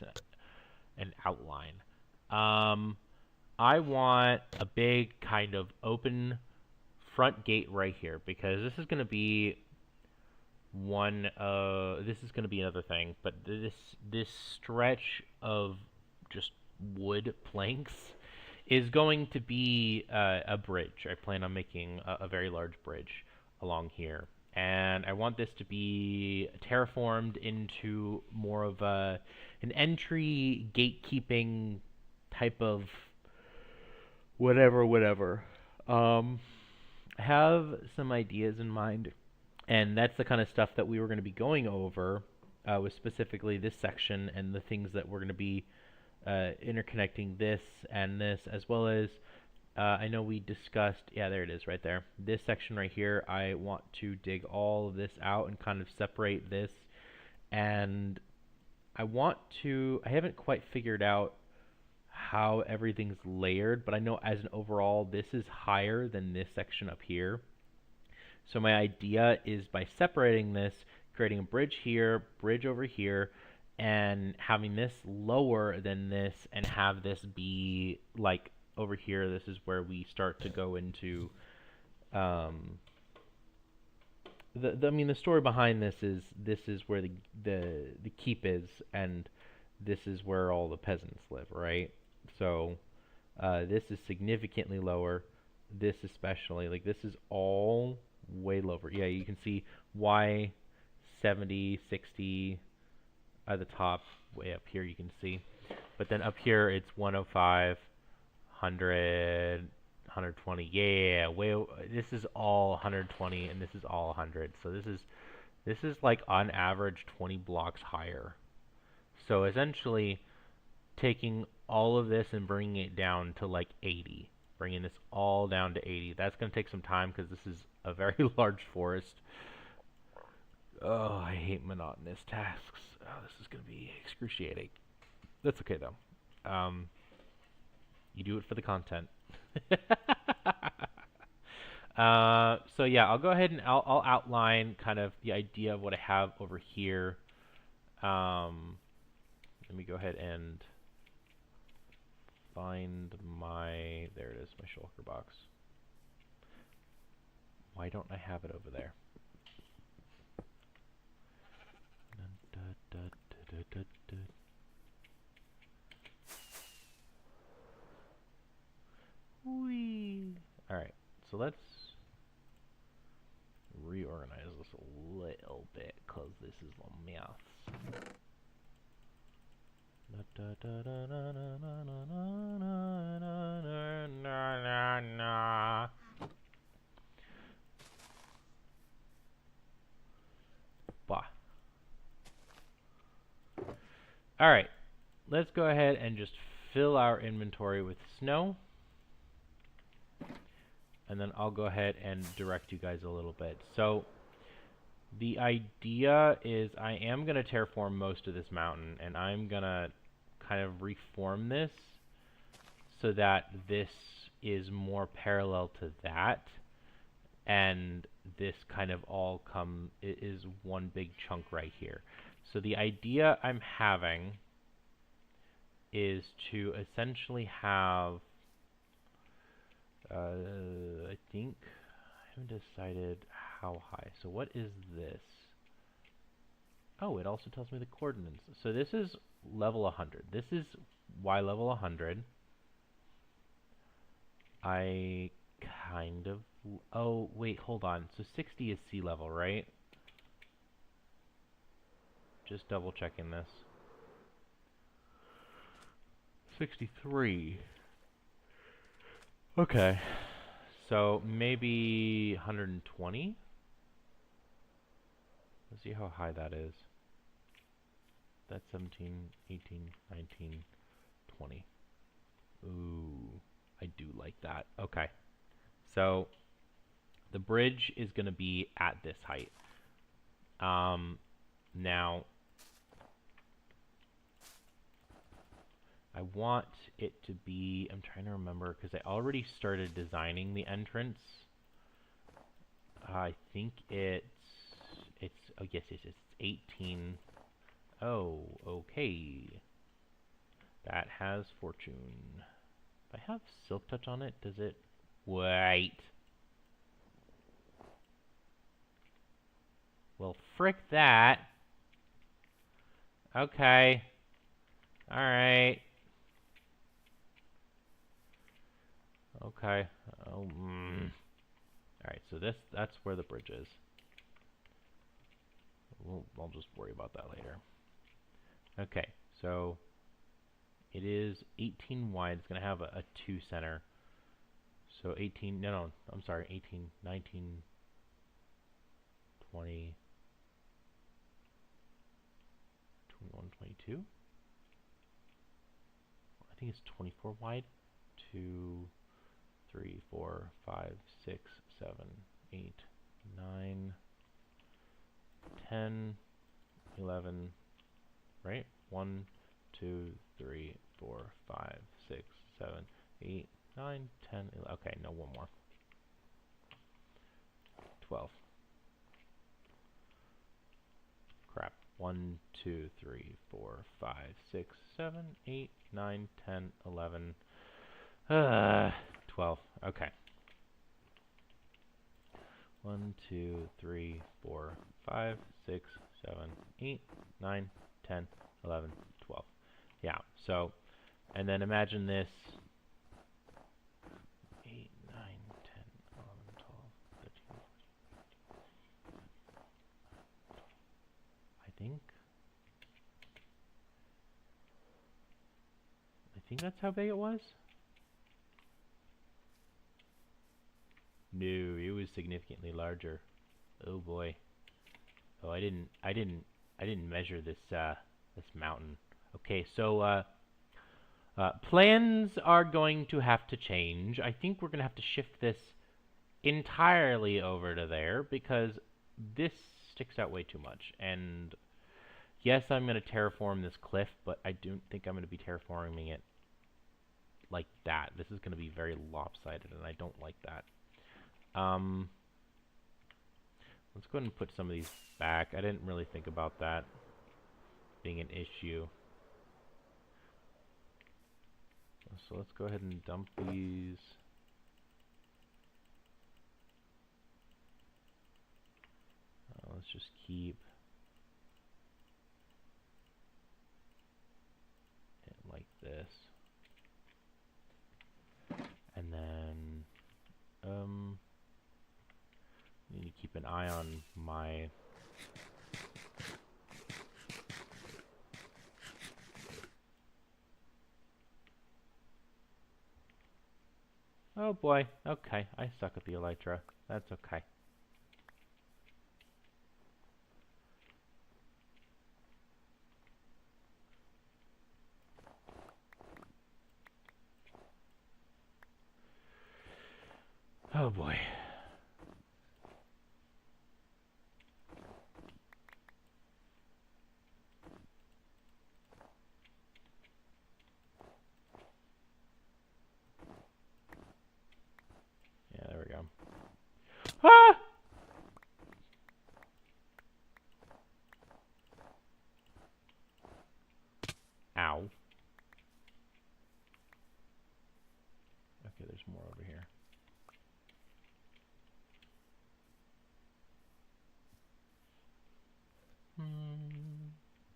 an outline. I want a big kind of open front gate right here, because this is going to be this is going to be another thing, but this stretch of just wood planks is going to be a bridge. I plan on making a very large bridge along here, and I want this to be terraformed into more of an entry gatekeeping type of whatever. I have some ideas in mind, and that's the kind of stuff that we were going to be going over with specifically this section and the things that we're going to be interconnecting this and this, as well as I know we discussed, yeah, there it is right there. This section right here, I want to dig all of this out and kind of separate this, and I haven't quite figured out how everything's layered, but I know as an overall, this is higher than this section up here. So my idea is by separating this, creating a bridge here, bridge over here, and having this lower than this, and have this be like over here. This is where we start to go into I mean, the story behind this is where the keep is, and this is where all the peasants live, right? So this is significantly lower. This especially, like, this is all way lower. Yeah, you can see why 70, 60 at the top, way up here you can see. But then up here it's 105, 100, 120. Yeah, this is all 120 and this is all 100. So this is like on average 20 blocks higher. So essentially taking all of this and bringing it down to like 80. Bringing this all down to 80. That's going to take some time because this is a very large forest. Oh, I hate monotonous tasks. Oh, this is going to be excruciating. That's okay though. You do it for the content. So yeah, I'll go ahead and I'll outline kind of the idea of what I have over here. Let me go ahead and find my, there it is, my shulker box. Why don't I have it over there? Whee! Alright, so let's reorganize this a little bit, because this is a mess. Bah. Alright, let's go ahead and just fill our inventory with snow. And then I'll go ahead and direct you guys a little bit. So the idea is I am going to terraform most of this mountain, and I'm going to kind of reform this so that this is more parallel to that, and this kind of all is one big chunk right here. So the idea I'm having is to essentially have I think I haven't decided how high. So what is this? Oh, it also tells me the coordinates. So this is level 100. This is Y level 100. I kind of... Oh, wait, hold on. So 60 is sea level, right? Just double checking this. 63. Okay. So maybe 120? Let's see how high that is. That's 17, 18, 19, 20. Ooh, I do like that. Okay. So the bridge is going to be at this height. Now, I want it to be, I'm trying to remember, because I already started designing the entrance. I think it's, oh yes, it's 18. Oh, okay. That has fortune. If I have silk touch on it, does it? Wait. Well, frick that. Okay. Alright. Okay. Oh, Alright, so that's where the bridge is. I'll just worry about that later. Okay, so it is 18 wide. It's going to have a 2 center. So 18, no, I'm sorry, 18, 19, 20, 21, 22. I think it's 24 wide. 2, 3, 4, 5, 6, 7, 8, 9, 10, 11, right? 1, 2, 3, 4, 5, 6, 7, 8, 9, 10, 11. Okay, no, one more. 12. Crap. 1, 2, 3, 4, 5, 6, 7, 8, 9, 10, 11. 12. Okay. 1, 2, 3, 4, 5, 6, 7, 8, 9, 10, 11, 12. Yeah, so, and then imagine this. 8, 9, 10, 11, 12, 13, 14. I think that's how big it was. No, it was significantly larger. Oh boy. Oh, I didn't measure this this mountain. Okay, so plans are going to have to change. I think we're gonna have to shift this entirely over to there because this sticks out way too much. And yes, I'm gonna terraform this cliff, but I don't think I'm gonna be terraforming it like that. This is gonna be very lopsided, and I don't like that. Let's go ahead and put some of these back. I didn't really think about that being an issue. So let's go ahead and dump these. Let's just keep it like this. And then, need to keep an eye on my oh boy, okay, I suck at the elytra. That's okay. Oh boy. Yeah, there we go. Ah! Ow. Okay, there's more over here.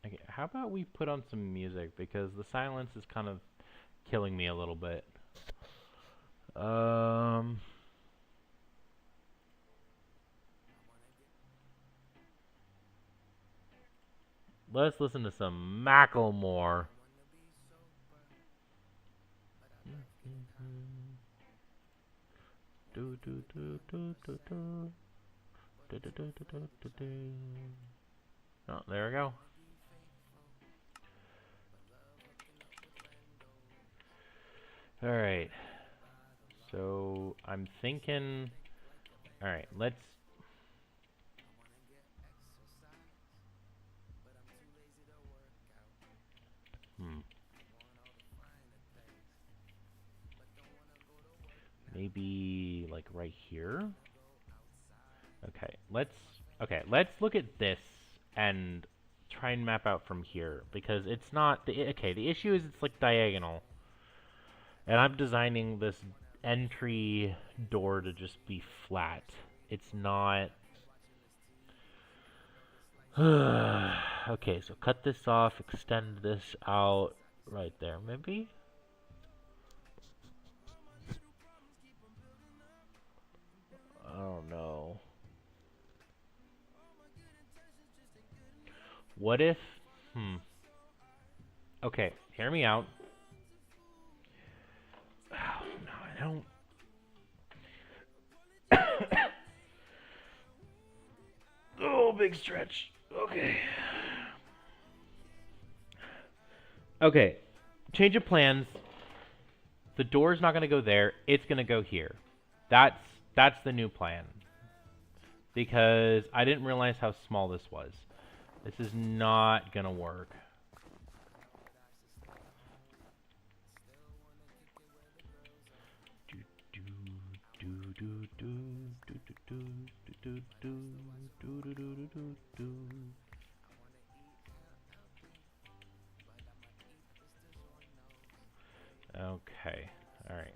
Okay, how about we put on some music, because the silence is kind of killing me a little bit. Let's listen to some Macklemore. Oh, there we go. Alright. So, I'm thinking... Alright, let's... Maybe, like, right here? Okay, let's look at this and try and map out from here, because it's not... the issue is it's, like, diagonal. And I'm designing this entry door to just be flat. It's not... Okay, so cut this off, extend this out right there, maybe? I don't know. What if... Okay, hear me out. Oh, no, I don't... Oh, big stretch. Okay. Okay. Change of plans. The door's not going to go there. It's going to go here. That's the new plan. Because I didn't realize how small this was. This is not going to work. Okay. All right.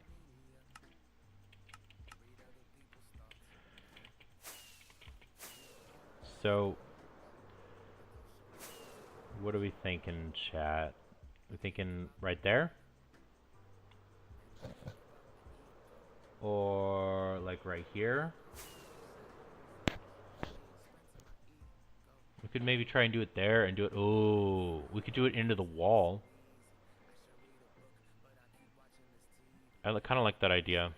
So, what are we thinking, chat? We thinking right there? Or like right here? We could maybe try and do it there and do it... Oh, we could do it into the wall. I kind of like that idea.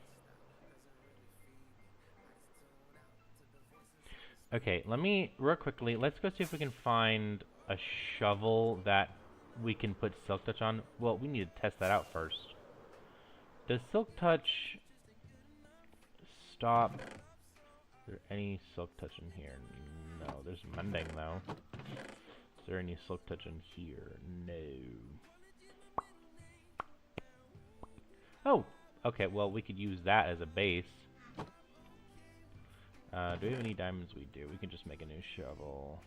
Okay, let me, real quickly, let's go see if we can find a shovel that we can put Silk Touch on. Well, we need to test that out first. Does Silk Touch stop? Is there any Silk Touch in here? No, there's Mending though. Is there any Silk Touch in here? No. Oh, okay, well, we could use that as a base. Do we have any diamonds? We do. We can just make a new shovel.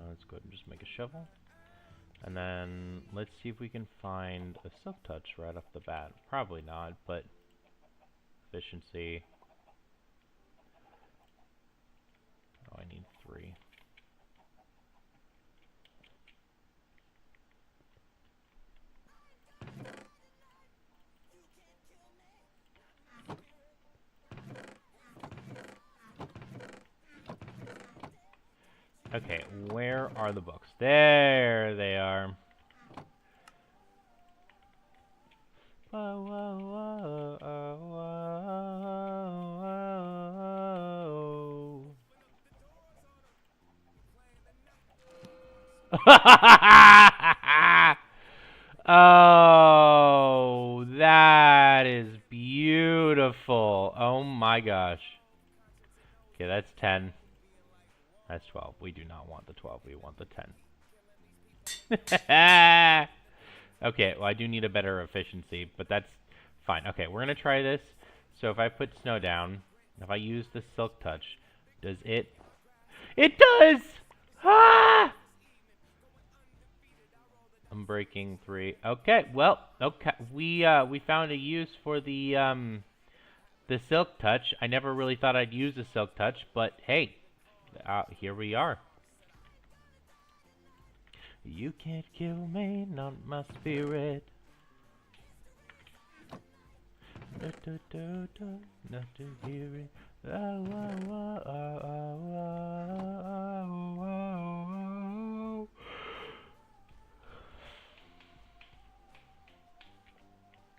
Let's go ahead and just make a shovel. And then let's see if we can find a Silk Touch right off the bat. Probably not, but efficiency. Oh, I need 3. Okay, where are the books? There they are. Whoa, whoa, whoa, whoa, whoa. Oh, that is beautiful. Oh my gosh. Okay, that's 10. That's 12. We do not want the 12. We want the 10. Okay, well, I do need a better efficiency, but that's fine. Okay, we're going to try this. So if I put snow down, if I use the Silk Touch, does it... It does! Ah! I'm breaking 3. Okay, well, okay. We found a use for the Silk Touch. I never really thought I'd use the Silk Touch, but hey, here we are. You can't kill me, not my spirit. Da, da, da, da, not to hear it. Oh, oh, oh, oh, oh, oh,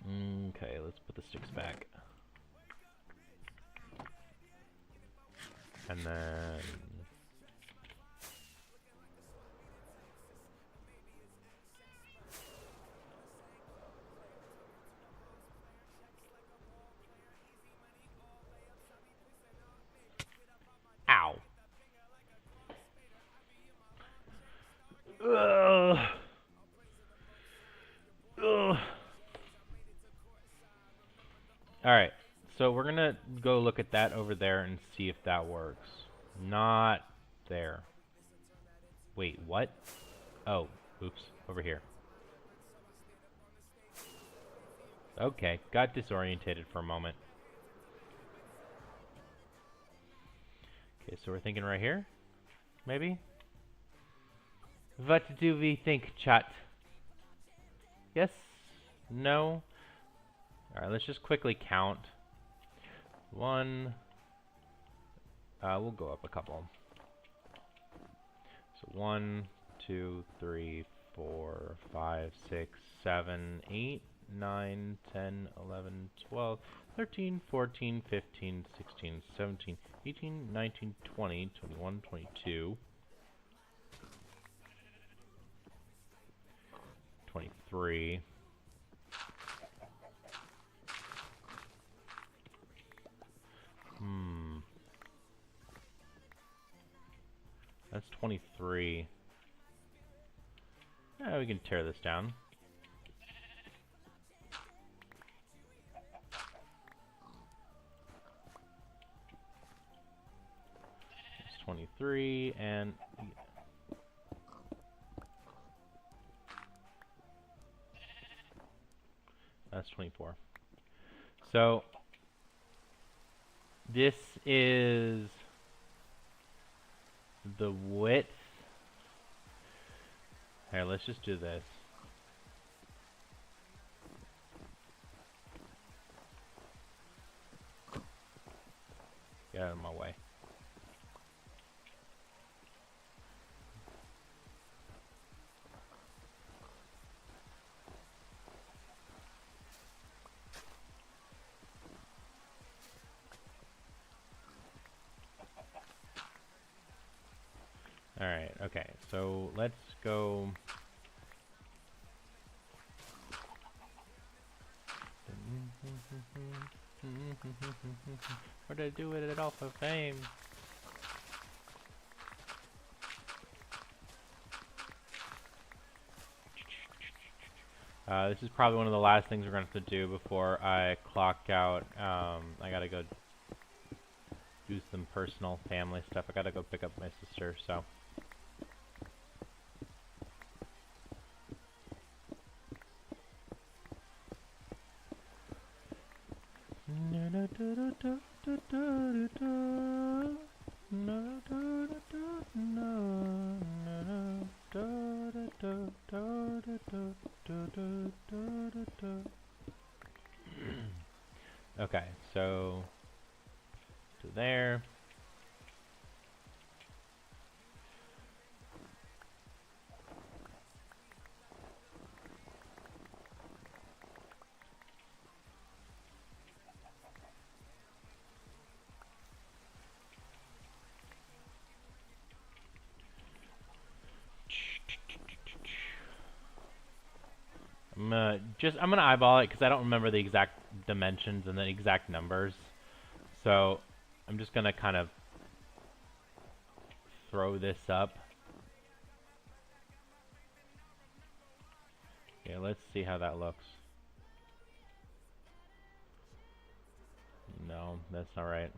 oh. Okay, let's put the sticks back. And then... Ow. Ugh. Ugh. Alright, so we're gonna go look at that over there and see if that works. Not there. Wait, what? Oh, oops, over here. Okay, got disorientated for a moment. Okay, so we're thinking right here? Maybe? What do we think, chat? Yes? No? Alright, let's just quickly count. One. We'll go up a couple. So 1, 2, 3, 4, 5, 6, 7, 8, 9, 10, 11, 12, 13, 14, 15, 16, 17, 18, 19, 20, 21, 22, 23. That's 23. Yeah, we can tear this down. It's 23, and that's 24. So this is the width. Here, let's just do this. Get out of my way. Alright, okay, so let's go. Where did I do it at Alpha Fame? This is probably one of the last things we're going to have to do before I clock out. I gotta go do some personal family stuff. I gotta go pick up my sister, so. Okay, so to there. I'm gonna eyeball it because I don't remember the exact dimensions and the exact numbers. So I'm just gonna kind of throw this up. Okay, let's see how that looks. No, that's not right.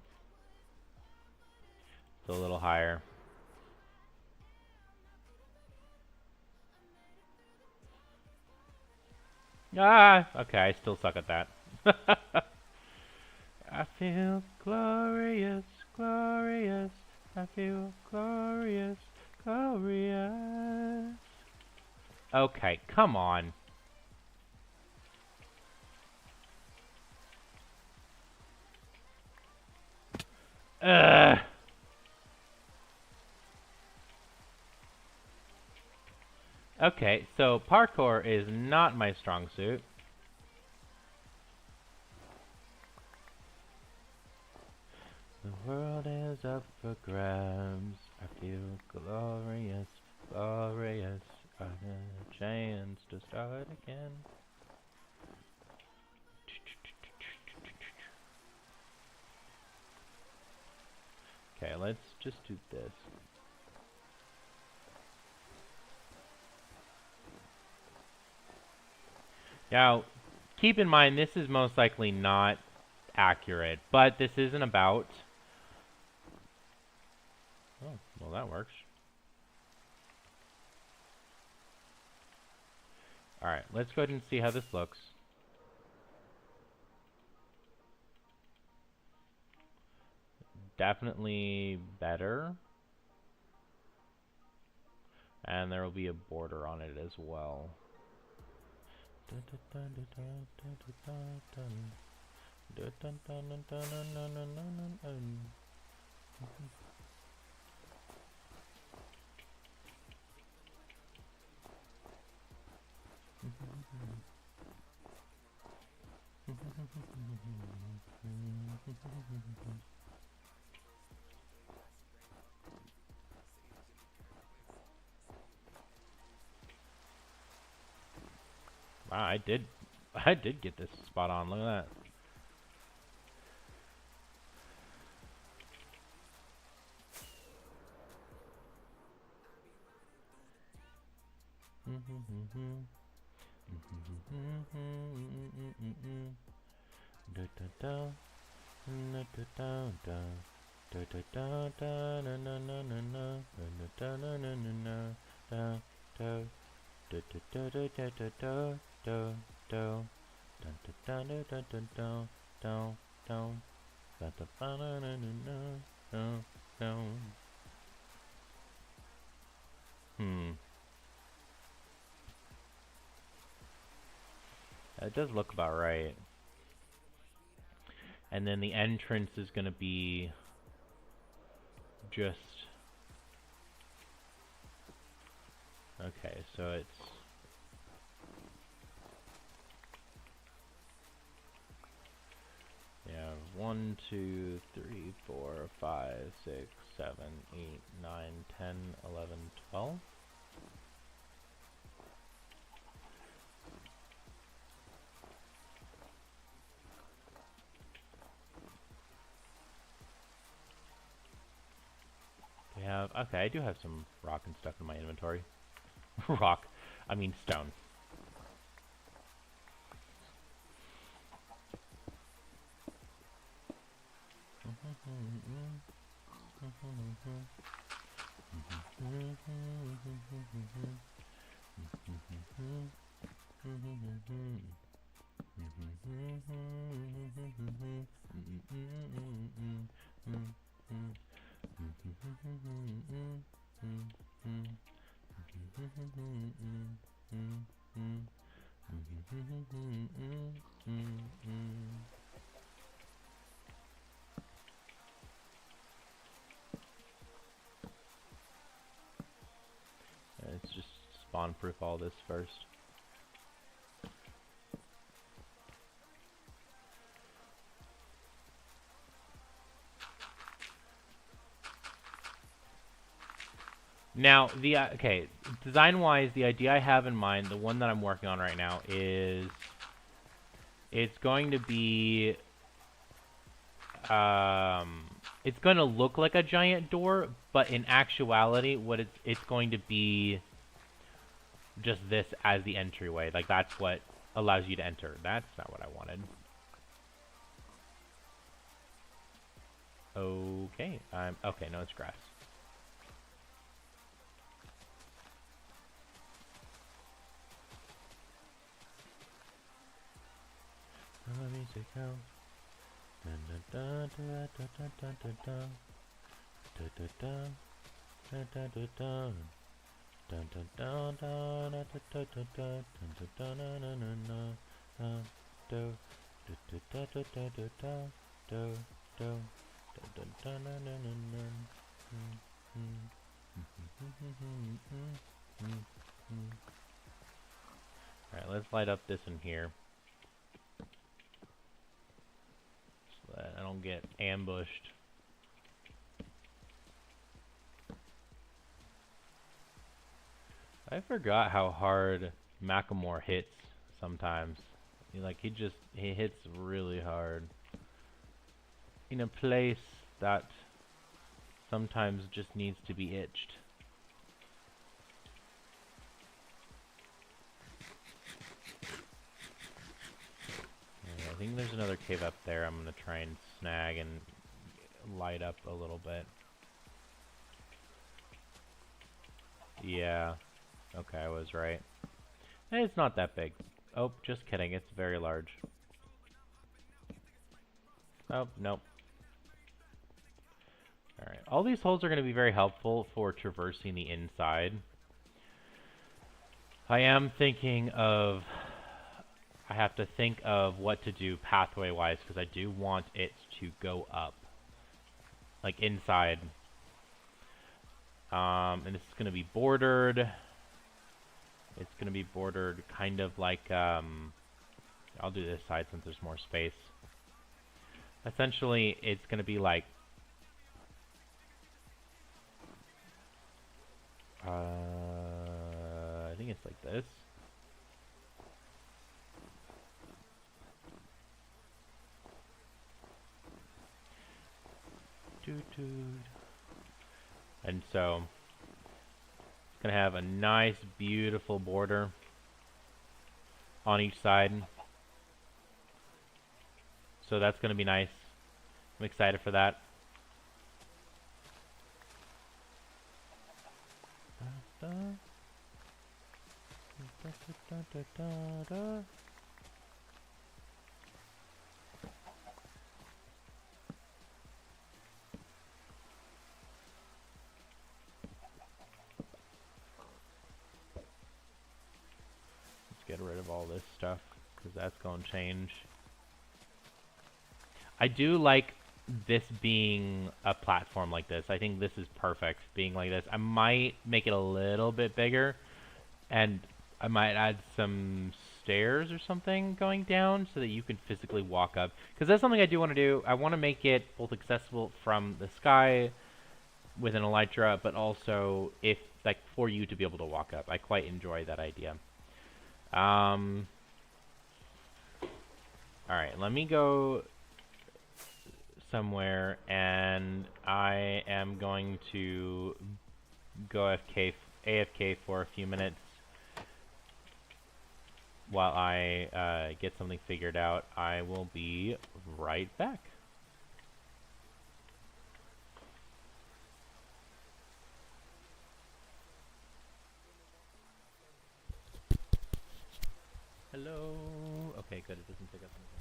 It's a little higher. Ah, okay, I still suck at that. I feel glorious, glorious. I feel glorious, glorious. Okay, come on. Ugh. Okay, so parkour is not my strong suit. The world is up for grabs. I feel glorious, glorious. I have a chance to start again. Okay, let's just do this. Now, keep in mind, this is most likely not accurate, but this isn't about... Oh, well, that works. Alright, let's go ahead and see how this looks. Definitely better. And there will be a border on it as well. Wow, I did get this spot on. Look at that. It does look about right. And then the entrance is going to be just... Okay, so it's... Yeah, 1, 2, 3, 4, 5, 6, 7, 8, 9, 10, 11, 12. Okay, I do have some rock and stuff in my inventory. Rock, I mean stone. Let's just spawn proof all this first. Now, okay, design-wise, the idea I have in mind, the one that I'm working on right now, is it's going to be, it's going to look like a giant door, but in actuality, what it's going to be just this as the entryway. Like, that's what allows you to enter. That's not what I wanted. Okay, okay, no, it's grass. Let me take out. Alright, let's light up this in here. So that I don't get ambushed. I forgot how hard Macklemore hits sometimes. He hits really hard. In a place that sometimes just needs to be itched. I think there's another cave up there I'm gonna try and snag and light up a little bit. Yeah. Okay, I was right. It's not that big. Oh, just kidding. It's very large. Oh, nope. Alright. All these holes are going to be very helpful for traversing the inside. I am thinking of... I have to think of what to do pathway-wise, because I do want it to go up. Like, inside. And this is going to be bordered. It's going to be bordered kind of like... I'll do this side since there's more space. Essentially, it's going to be like... I think it's like this. And so it's going to have a nice, beautiful border on each side. So that's going to be nice. I'm excited for that. Get rid of all this stuff, because that's going to change. I do like this being a platform like this. I think this is perfect, being like this. I might make it a little bit bigger, and I might add some stairs or something going down so that you can physically walk up. Because that's something I do want to do. I want to make it both accessible from the sky with an elytra, but also if like for you to be able to walk up. I quite enjoy that idea. Alright, let me go somewhere, and I am going to go AFK for a few minutes while I get something figured out. I will be right back. Hello. Okay, good. It doesn't pick up anything.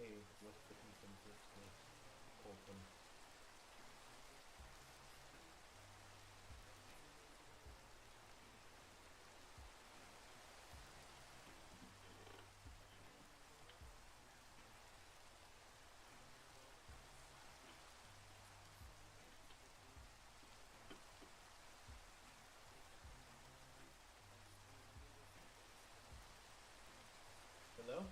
Hey, what's the consensus with Colton? Hello?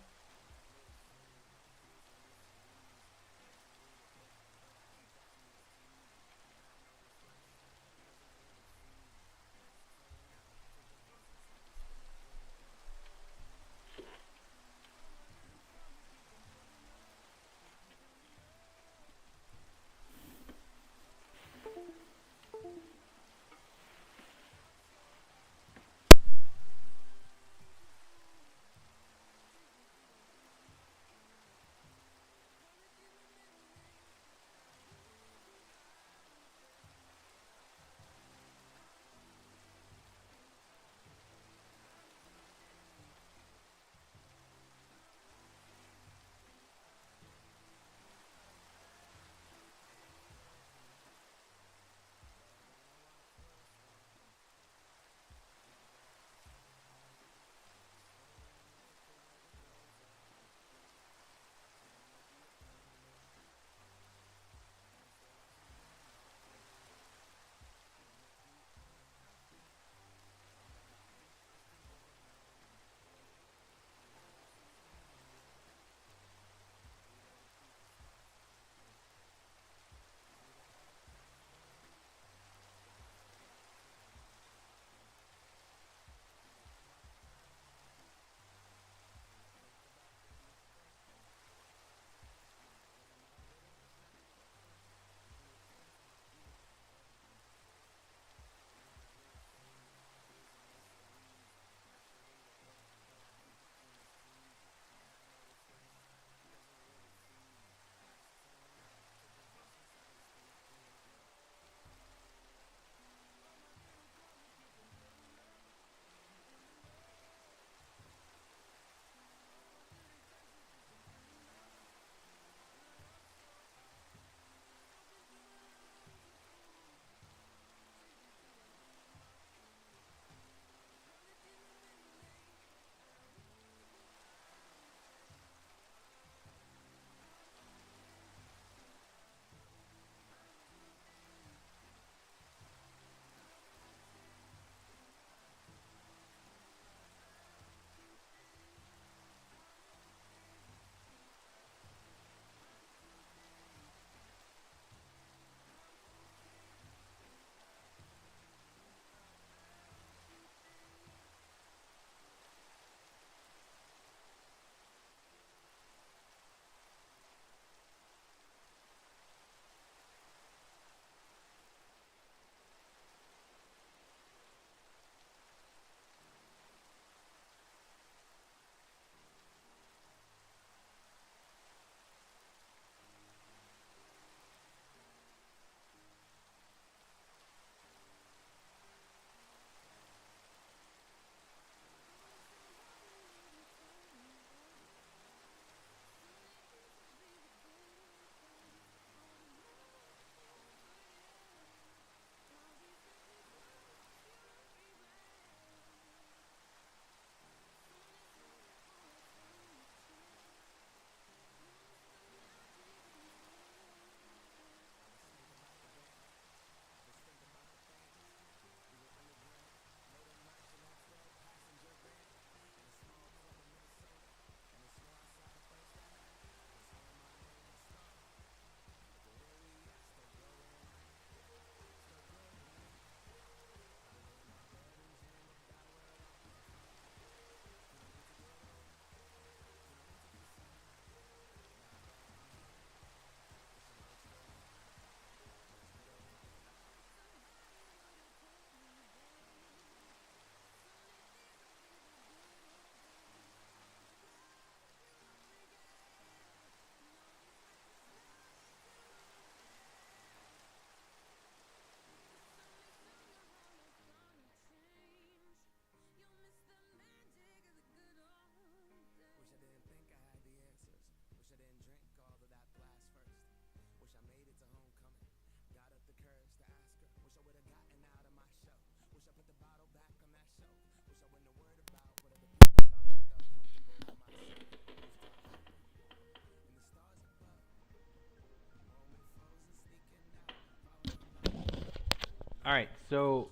Alright, so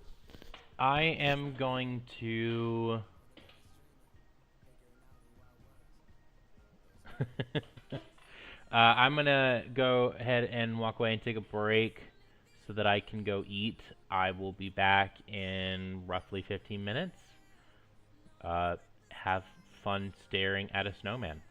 I am going to I'm gonna go ahead and walk away and take a break so that I can go eat. I will be back in roughly 15 minutes. Have fun staring at a snowman.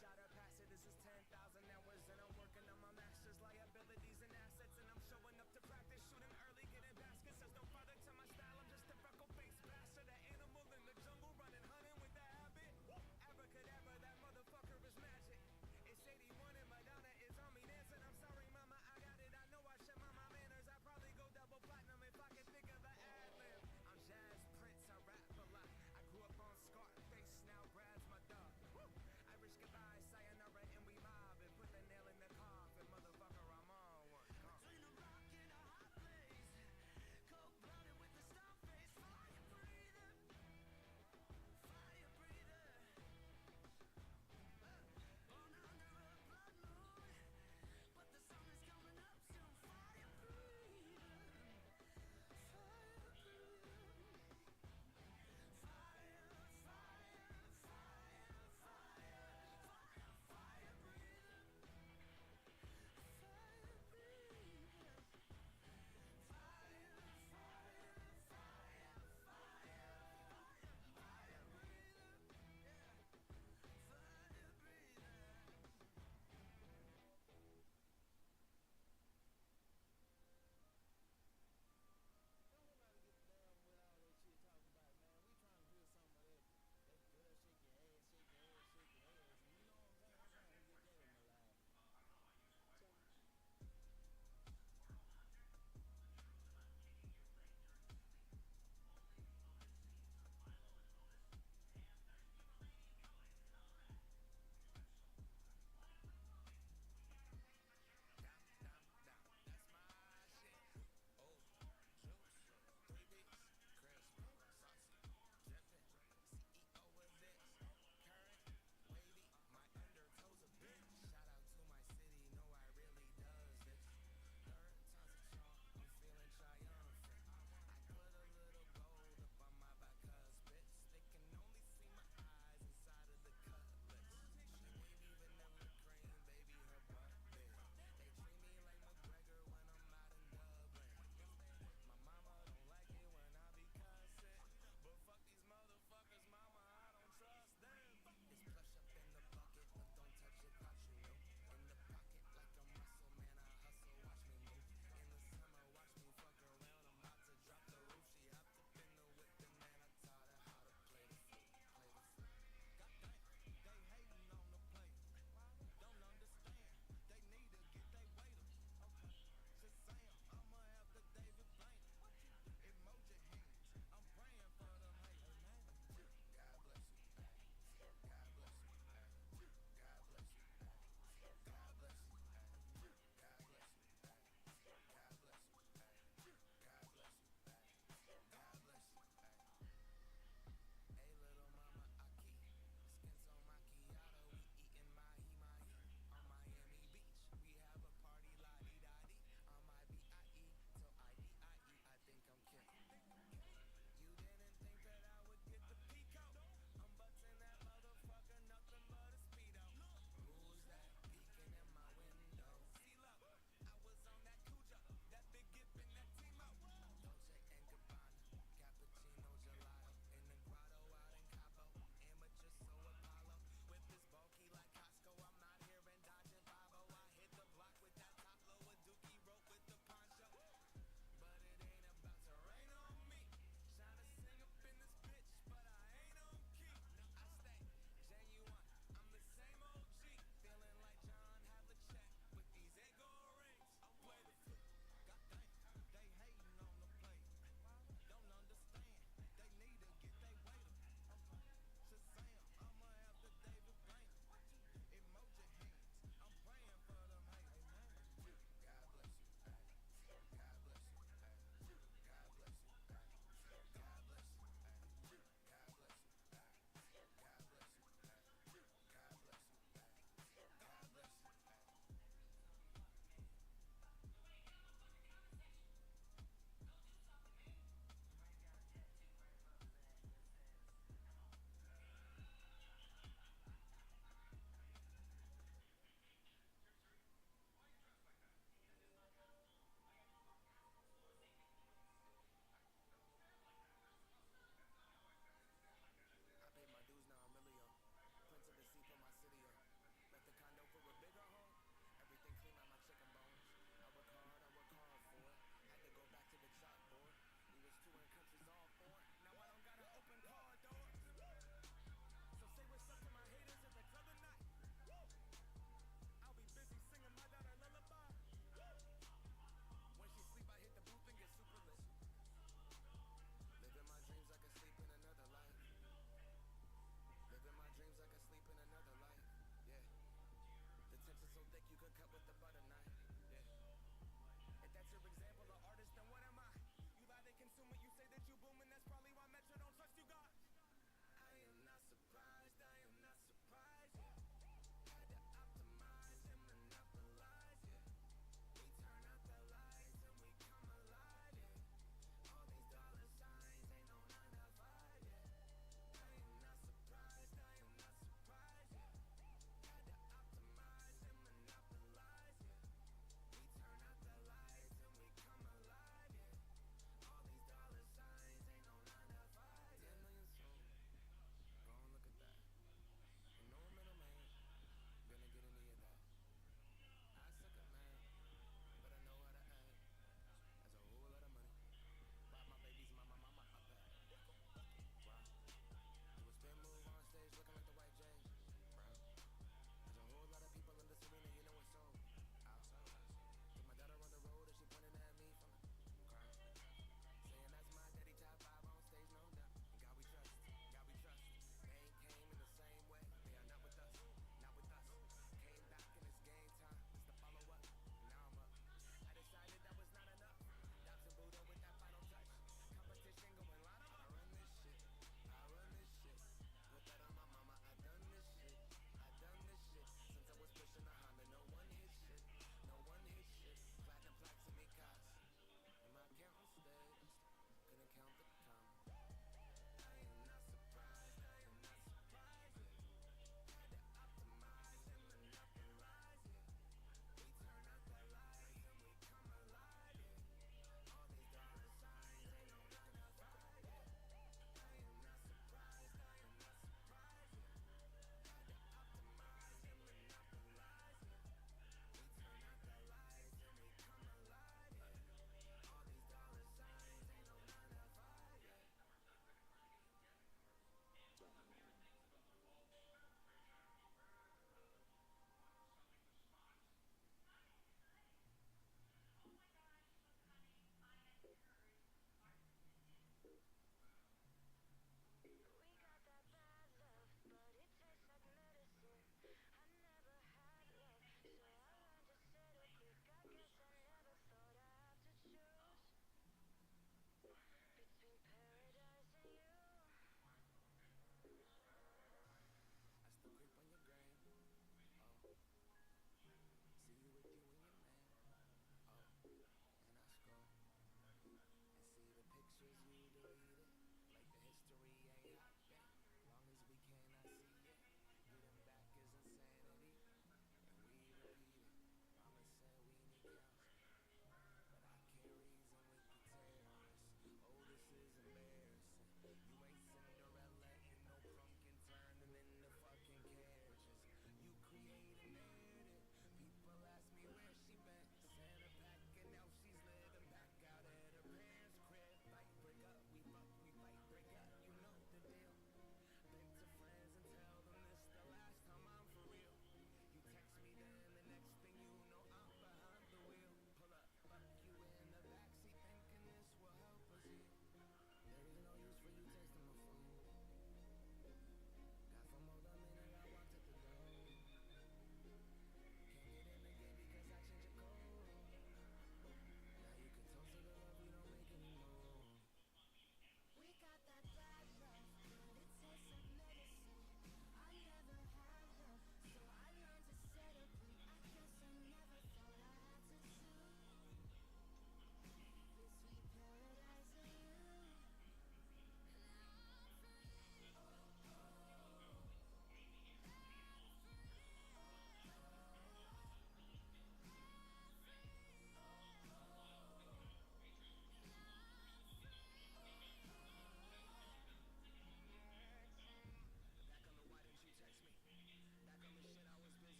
shot or pass it. This is 10,000 hours and I'm working on my master's liabilities and assets, and I'm showing up to practice, shooting early, getting baskets. Says no father to my style, I'm just a freckle-faced bastard, an animal in the jungle, running, hunting with the habit. Abracadabra, that motherfucker is magic. It's 81 and Madonna is on me dancing. I'm sorry, mama, I got it. I know I should mind my manners. I'd probably go double platinum if I could think of the ad-lib. I'm Jazz Prince, I rap a lot. I grew up on Scarface, now Brad's my dog. Woo! Irish goodbye, sayonara.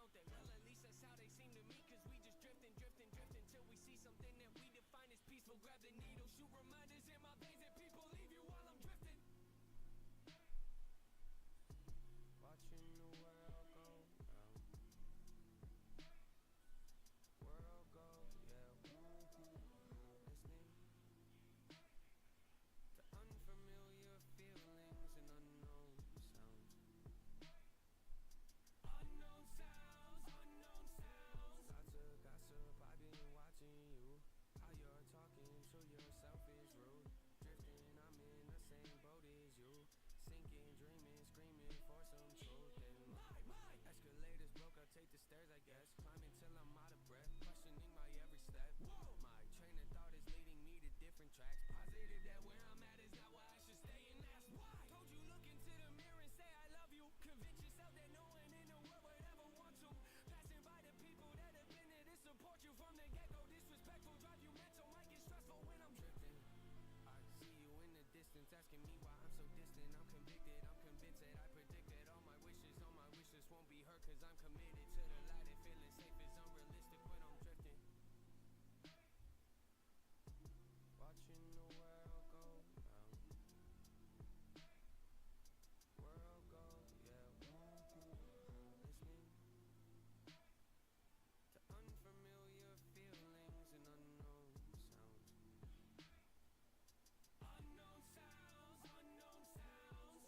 don't they? Well, at least that's how they seem to me, cause we just drifting, drifting, drifting till we see something that we define as peaceful. Grab the needle, shoot reminders in my veins, and people leave you while I'm drifting. Watching the world go round. World go, yeah, listening to unfamiliar feelings and unknown sounds. Unknown sounds, unknown sounds. Lots of gossip, I've been watching you. How you're talking to yourself is rude. Drifting, I'm in the same boat as you. Sinking, dreaming, screaming for some truth. And my escalators broke, I'll take the stairs, I guess. Climbing till I'm out of breath, questioning my every step. Whoa. My train of thought is leading me to different tracks. Positive that where I'm at is not where I should stay, and that's why. Told you look into the mirror and say I love you. Convince yourself that no one in the world would ever want to. Passing by the people that have been there to support you from the get-go. Disrespectful, drive you mental, might get stressful when I'm drifting. I see you in the distance, asking me why I'm so distant. I'm convicted, I'm convinced that I predicted all my wishes won't be heard, cause I'm committed to the light, and feeling safe is unrealistic when I'm drifting. Watching the world go round. World go, yeah, listening to unfamiliar feelings and unknown sounds. Unknown sounds, unknown sounds.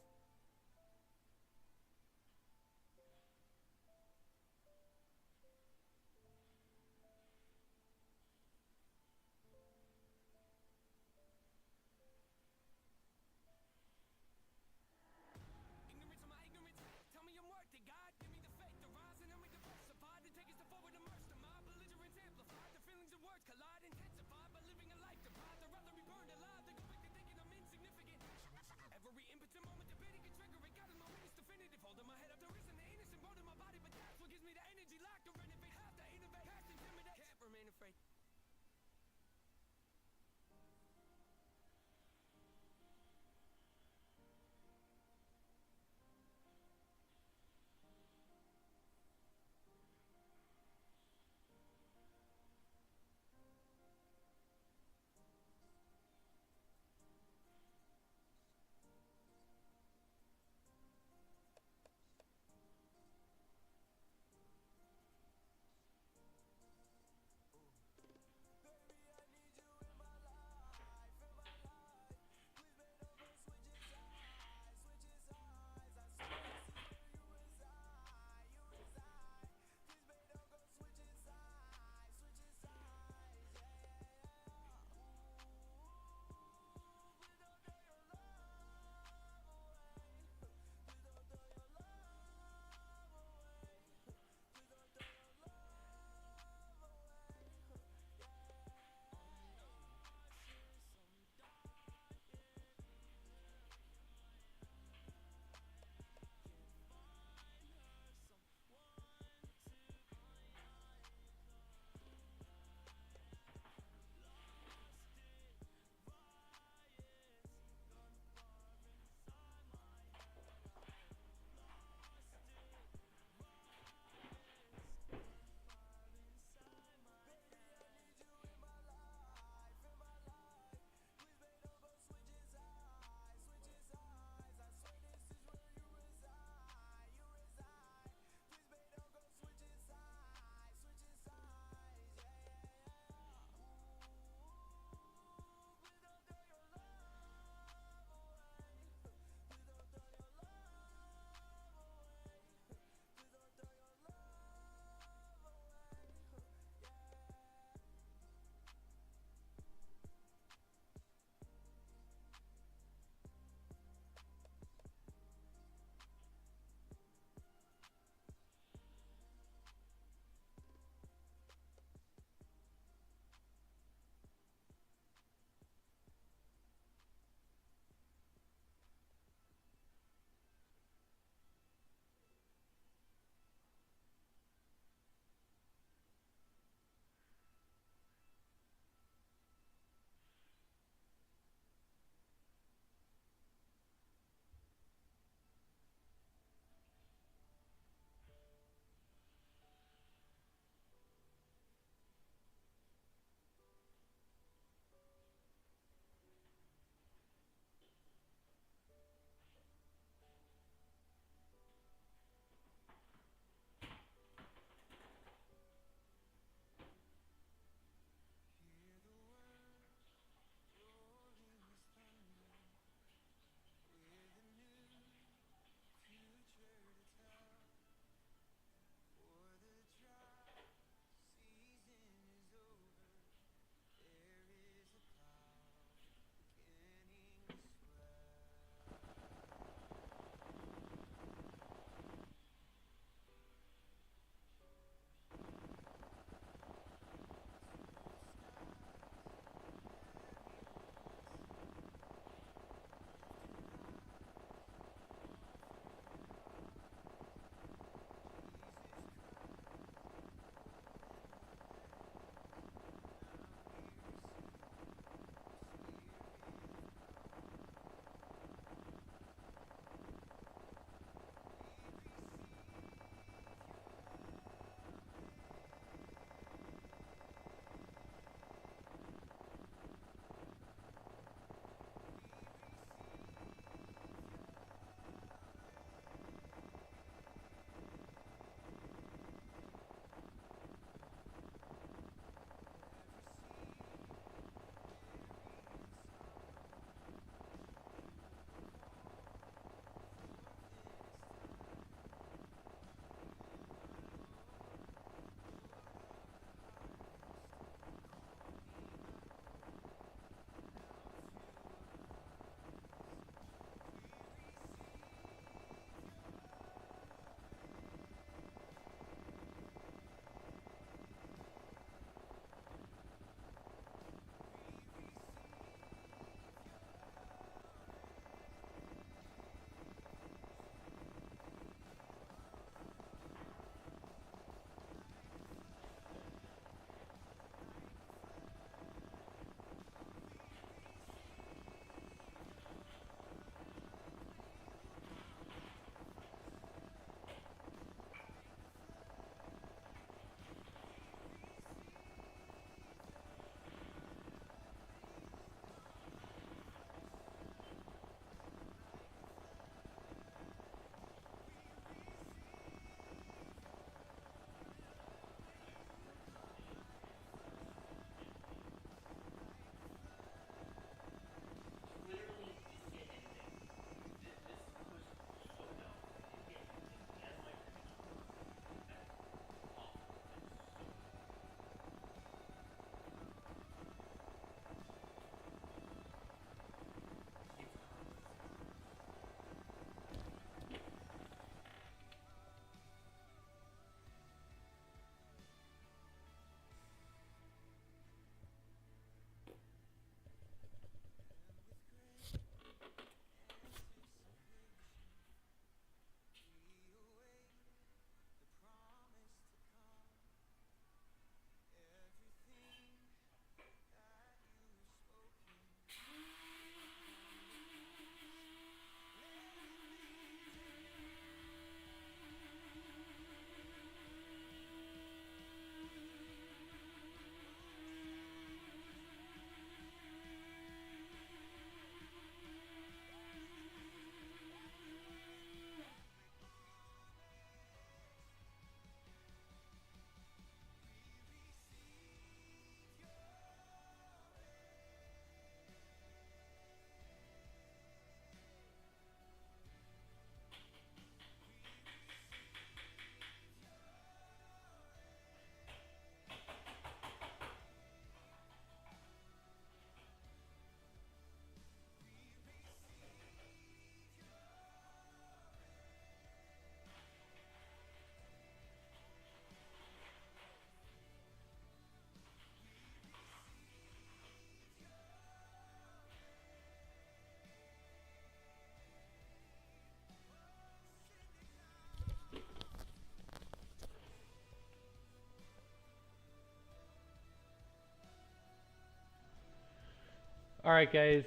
All right, guys.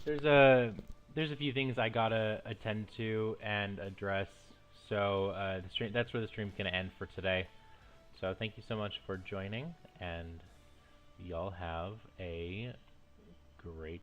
There's a few things I gotta attend to and address. So the stream that's where the stream's gonna end for today. So thank you so much for joining, and y'all have a great